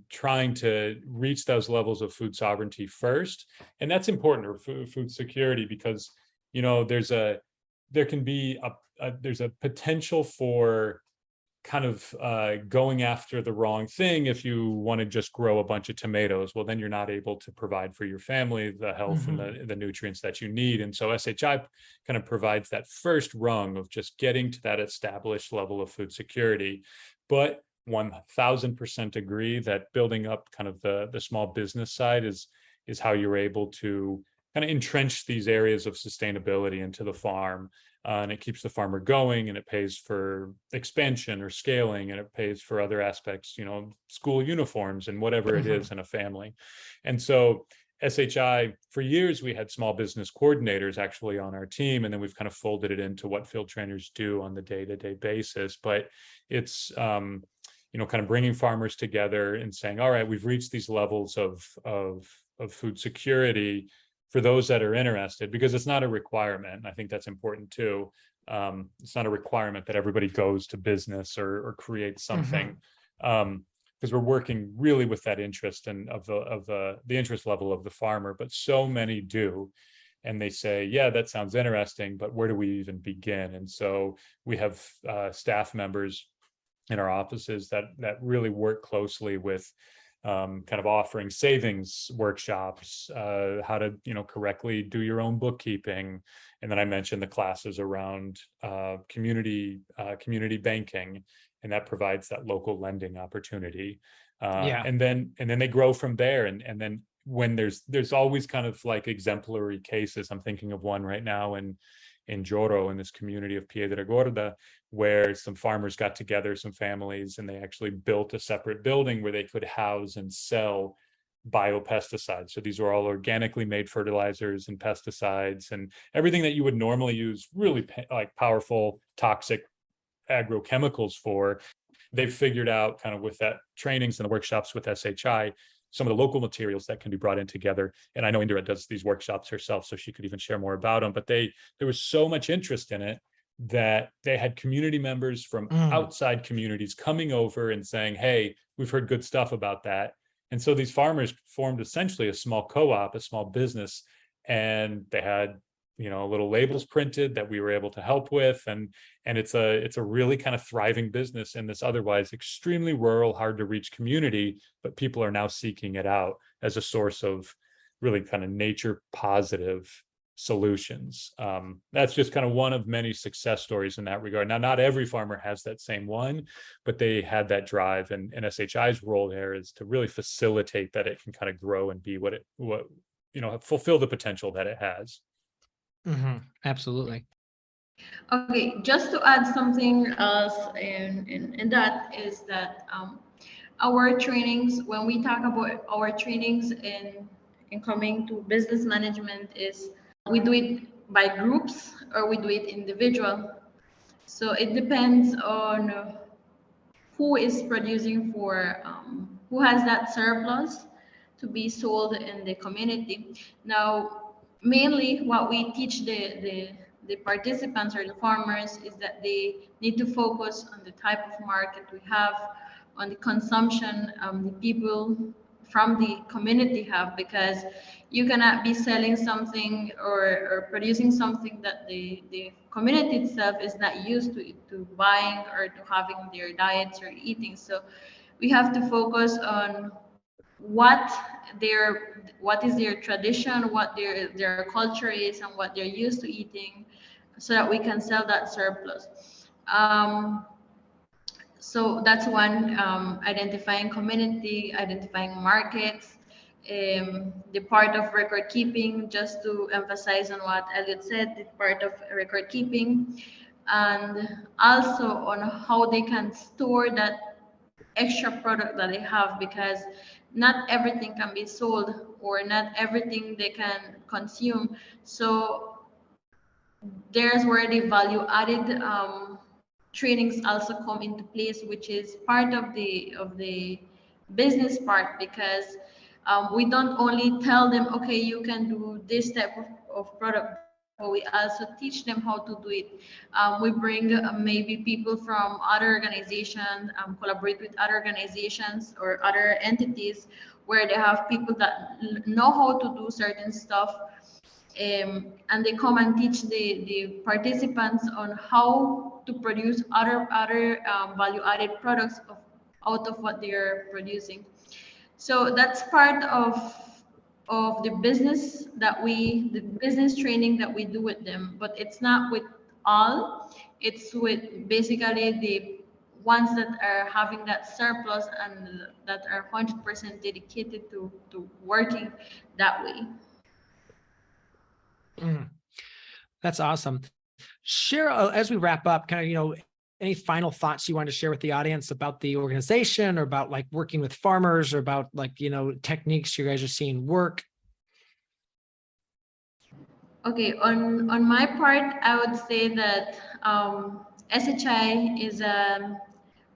trying to reach those levels of food sovereignty first. And that's important, or food security, because, there's a potential for kind of going after the wrong thing. If you want to just grow a bunch of tomatoes, well, then you're not able to provide for your family the health and the nutrients that you need. And so SHI kind of provides that first rung of just getting to that established level of food security. But 1000% agree that building up kind of the small business side is how you're able to kind of entrench these areas of sustainability into the farm. And it keeps the farmer going, and it pays for expansion or scaling, and it pays for other aspects, school uniforms and whatever it is in a family. And so SHI, for years, we had small business coordinators actually on our team, and then we've kind of folded it into what field trainers do on the day-to-day basis. But it's, kind of bringing farmers together and saying, all right, we've reached these levels of food security for those that are interested, because it's not a requirement. I think that's important too. It's not a requirement that everybody goes to business or creates something, because we're working really with that interest and of the interest level of the farmer. But so many do, and they say, yeah, that sounds interesting, but where do we even begin? And so we have staff members in our offices that really work closely with kind of offering savings workshops, how to correctly do your own bookkeeping, and then I mentioned the classes around community banking, and that provides that local lending opportunity. And then they grow from there, and then when there's always kind of like exemplary cases. I'm thinking of one right now in Joro, in this community of Piedra Gorda, where some farmers got together, some families, and they actually built a separate building where they could house and sell biopesticides. So these were all organically made fertilizers and pesticides and everything that you would normally use really like powerful toxic agrochemicals for. They've figured out, kind of with that trainings and the workshops with SHI, some of the local materials that can be brought in together. And I know Indira does these workshops herself, so she could even share more about them. But there was so much interest in it that they had community members from outside communities coming over and saying, hey, we've heard good stuff about that. And so these farmers formed essentially a small co-op, a small business, and they had little labels printed that we were able to help with, and it's a really kind of thriving business in this otherwise extremely rural, hard to reach community, but people are now seeking it out as a source of really kind of nature positive solutions. That's just kind of one of many success stories in that regard. Now, not every farmer has that same one, but they had that drive, and SHI's role there is to really facilitate that it can kind of grow and be what fulfill the potential that it has. Absolutely. Okay, just to add something else in that is that our trainings, when we talk about our trainings in coming to business management, is we do it by groups or we do it individual. So it depends on who is producing for, who has that surplus to be sold in the community. Now, mainly what we teach the participants or the farmers is that they need to focus on the type of market we have, on the consumption the people from the community have, because you cannot be selling something or producing something that the community itself is not used to buying or to having their diets or eating. So we have to focus on what is their tradition, what their culture is, and what they're used to eating, so that we can sell that surplus. So that's one, identifying community, identifying markets, the part of record keeping, just to emphasize on what Elliott said, the part of record keeping, and also on how they can store that extra product that they have, because not everything can be sold or not everything they can consume. So there's where the value added trainings also come into place, which is part of the business part, because we don't only tell them, okay, you can do this type of product, but we also teach them how to do it. We bring maybe people from other organizations, collaborate with other organizations or other entities where they have people that know how to do certain stuff, and they come and teach the participants on how to produce other value-added products out of what they're producing. So that's part of the business the business training that we do with them, but it's not with all. It's with basically the ones that are having that surplus and that are 100% dedicated to working that way. That's awesome. Share, as we wrap up, kind of, any final thoughts you want to share with the audience about the organization, or about like working with farmers, or about like, techniques you guys are seeing work? Okay, on my part, I would say that SHI is an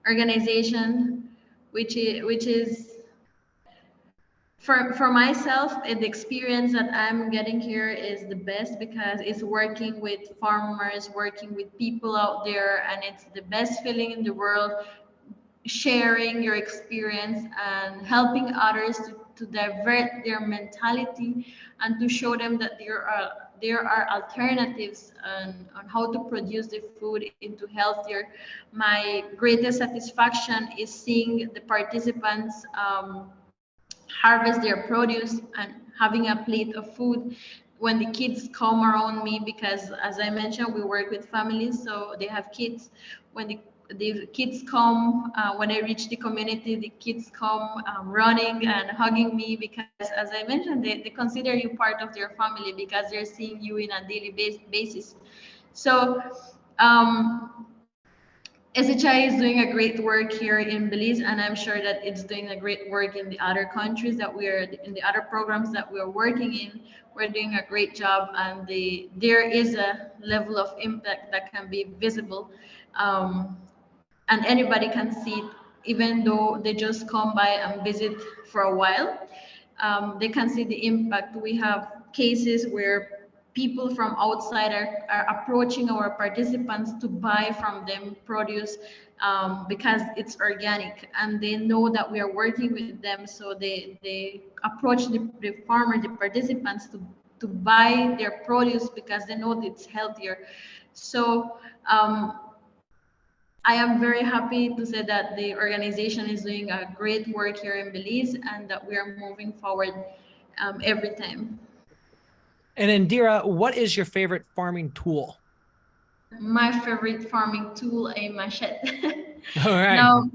organization which is for myself, the experience that I'm getting here is the best because it's working with farmers, working with people out there, and it's the best feeling in the world, sharing your experience and helping others to divert their mentality and to show them that there are alternatives on how to produce the food into healthier. My greatest satisfaction is seeing the participants harvest their produce and having a plate of food when the kids come around me, because as I mentioned, we work with families, so they have kids. When the kids come, when I reach the community, the kids come running and hugging me because, as I mentioned, they consider you part of their family because they're seeing you in a daily basis. So SHI is doing a great work here in Belize, and I'm sure that it's doing a great work in the other countries that in the other programs that we're working in. We're doing a great job, and there is a level of impact that can be visible, and anybody can see it, even though they just come by and visit for a while. They can see the impact. We have cases where people from outside are approaching our participants to buy from them produce because it's organic, and they know that we are working with them, so they approach the farmer, the participants, to buy their produce because they know that it's healthier. So I am very happy to say that the organization is doing a great work here in Belize and that we are moving forward every time. And Indira, what is your favorite farming tool? My favorite farming tool, a machete. All right. Now,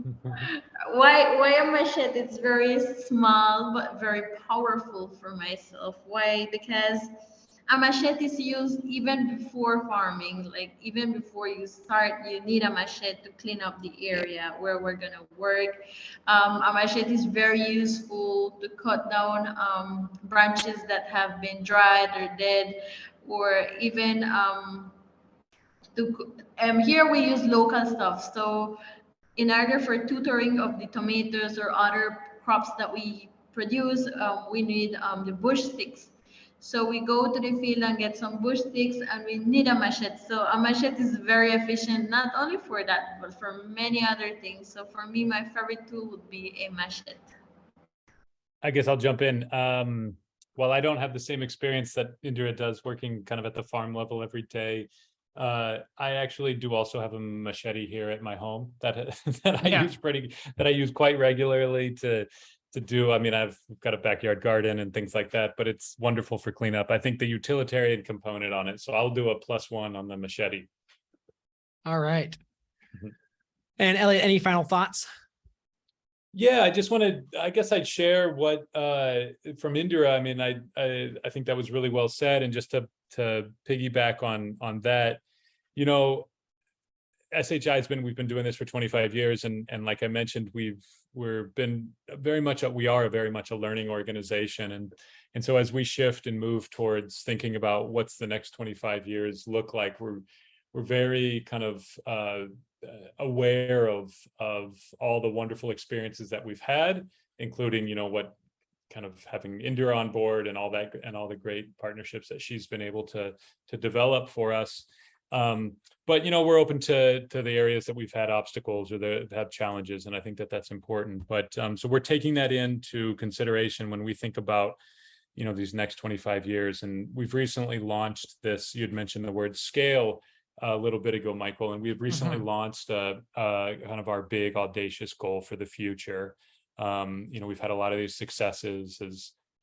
why a machete? It's very small but very powerful for myself. Why? Because a machete is used even before farming. Like even before you start, you need a machete to clean up the area where we're gonna work. A machete is very useful to cut down branches that have been dried or dead, or even here we use local stuff. So in order for tutoring of the tomatoes or other crops that we produce, we need the bush sticks. So we go to the field and get some bush sticks, and we need a machete. So a machete is very efficient, not only for that, but for many other things. So for me, my favorite tool would be a machete. I guess I'll jump in. While I don't have the same experience that Indira does working kind of at the farm level every day, I actually do also have a machete here at my home that I use quite regularly to do. I mean, I've got a backyard garden and things like that, but it's wonderful for cleanup. I think the utilitarian component on it. So I'll do a +1 on the machete. All right. Mm-hmm. And Elliott, any final thoughts? Yeah, I just wanted, I guess I'd share what from Indira. I mean, I think that was really well said. And just to piggyback on that, you know, SHI we've been doing this for 25 years. And like I mentioned, we are very much a learning organization. And so as we shift and move towards thinking about what's the next 25 years look like, we're very kind of aware of all the wonderful experiences that we've had, including, you know, what kind of having Indira on board and all that, and all the great partnerships that she's been able to develop for us. But, you know, we're open to the areas that we've had obstacles or that have challenges. And I think that that's important. But so we're taking that into consideration when we think about, you know, these next 25 years. And we've recently launched this, you'd mentioned the word scale a little bit ago, Michael, and we've recently launched kind of our big audacious goal for the future. You know, we've had a lot of these successes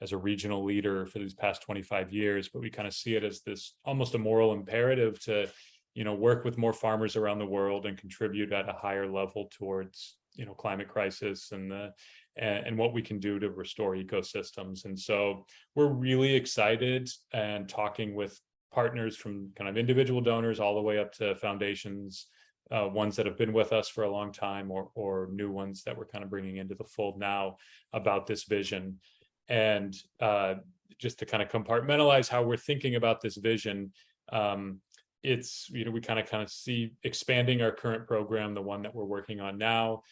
as a regional leader for these past 25 years, but we kind of see it as this almost a moral imperative to, you know, work with more farmers around the world and contribute at a higher level towards, you know, climate crisis and what we can do to restore ecosystems. And so we're really excited and talking with partners from kind of individual donors all the way up to foundations, ones that have been with us for a long time, or new ones that we're kind of bringing into the fold now about this vision. And just to kind of compartmentalize how we're thinking about this vision, it's, you know, we kind of see expanding our current program, the one that we're working on now,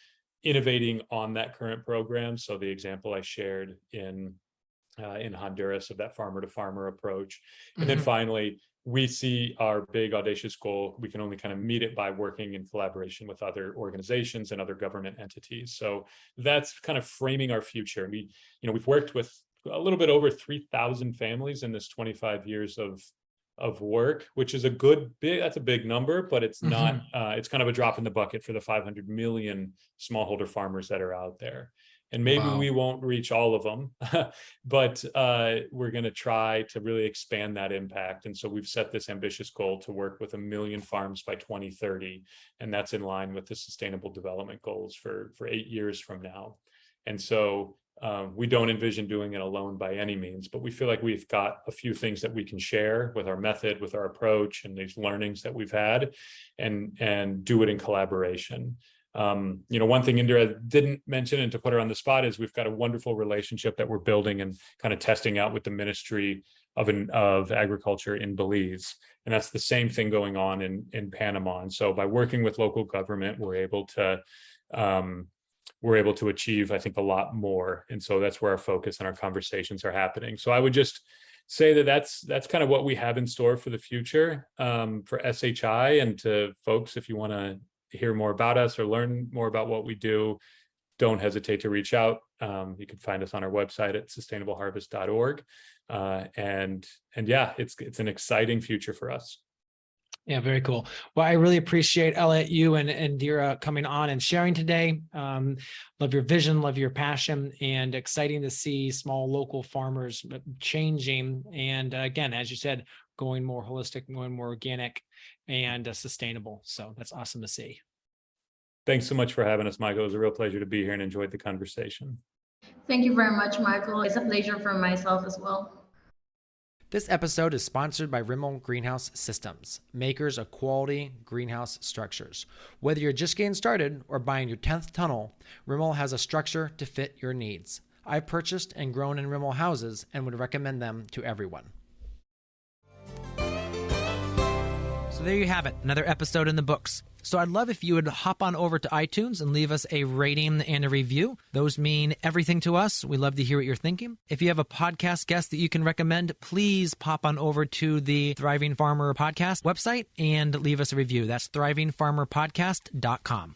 innovating on that current program. So the example I shared in Honduras of that farmer to farmer approach. And then finally, we see our big audacious goal. We can only kind of meet it by working in collaboration with other organizations and other government entities. So that's kind of framing our future. We've worked with a little bit over 3,000 families in this 25 years of work, which is that's a big number, but it's not, it's kind of a drop in the bucket for the 500 million smallholder farmers that are out there. And maybe we won't reach all of them, but we're going to try to really expand that impact. And so we've set this ambitious goal to work with 1 million farms by 2030. And that's in line with the Sustainable Development Goals for 8 years from now. And so we don't envision doing it alone by any means, but we feel like we've got a few things that we can share with our method, with our approach, and these learnings that we've had, and do it in collaboration. One thing Indira didn't mention, and to put her on the spot, is we've got a wonderful relationship that we're building and kind of testing out with the Ministry of Agriculture in Belize. And that's the same thing going on in Panama. And so by working with local government, we're able to achieve, I think, a lot more. And so that's where our focus and our conversations are happening. So I would just say that's kind of what we have in store for the future for SHI. And to folks, if you want to hear more about us or learn more about what we do, don't hesitate to reach out. You can find us on our website at sustainableharvest.org. And yeah, it's an exciting future for us. Yeah, very cool. Well, I really appreciate, Elliott, you and Indira coming on and sharing today. Love your vision, love your passion, and exciting to see small local farmers changing. And again, as you said, going more holistic, going more organic and sustainable. So that's awesome to see. Thanks so much for having us, Michael. It was a real pleasure to be here and enjoyed the conversation. Thank you very much, Michael. It's a pleasure for myself as well. This episode is sponsored by Rimmel Greenhouse Systems, makers of quality greenhouse structures. Whether you're just getting started or buying your 10th tunnel, Rimmel has a structure to fit your needs. I've purchased and grown in Rimmel houses and would recommend them to everyone. So there you have it, another episode in the books. So I'd love if you would hop on over to iTunes and leave us a rating and a review. Those mean everything to us. We love to hear what you're thinking. If you have a podcast guest that you can recommend, please pop on over to the Thriving Farmer Podcast website and leave us a review. That's thrivingfarmerpodcast.com.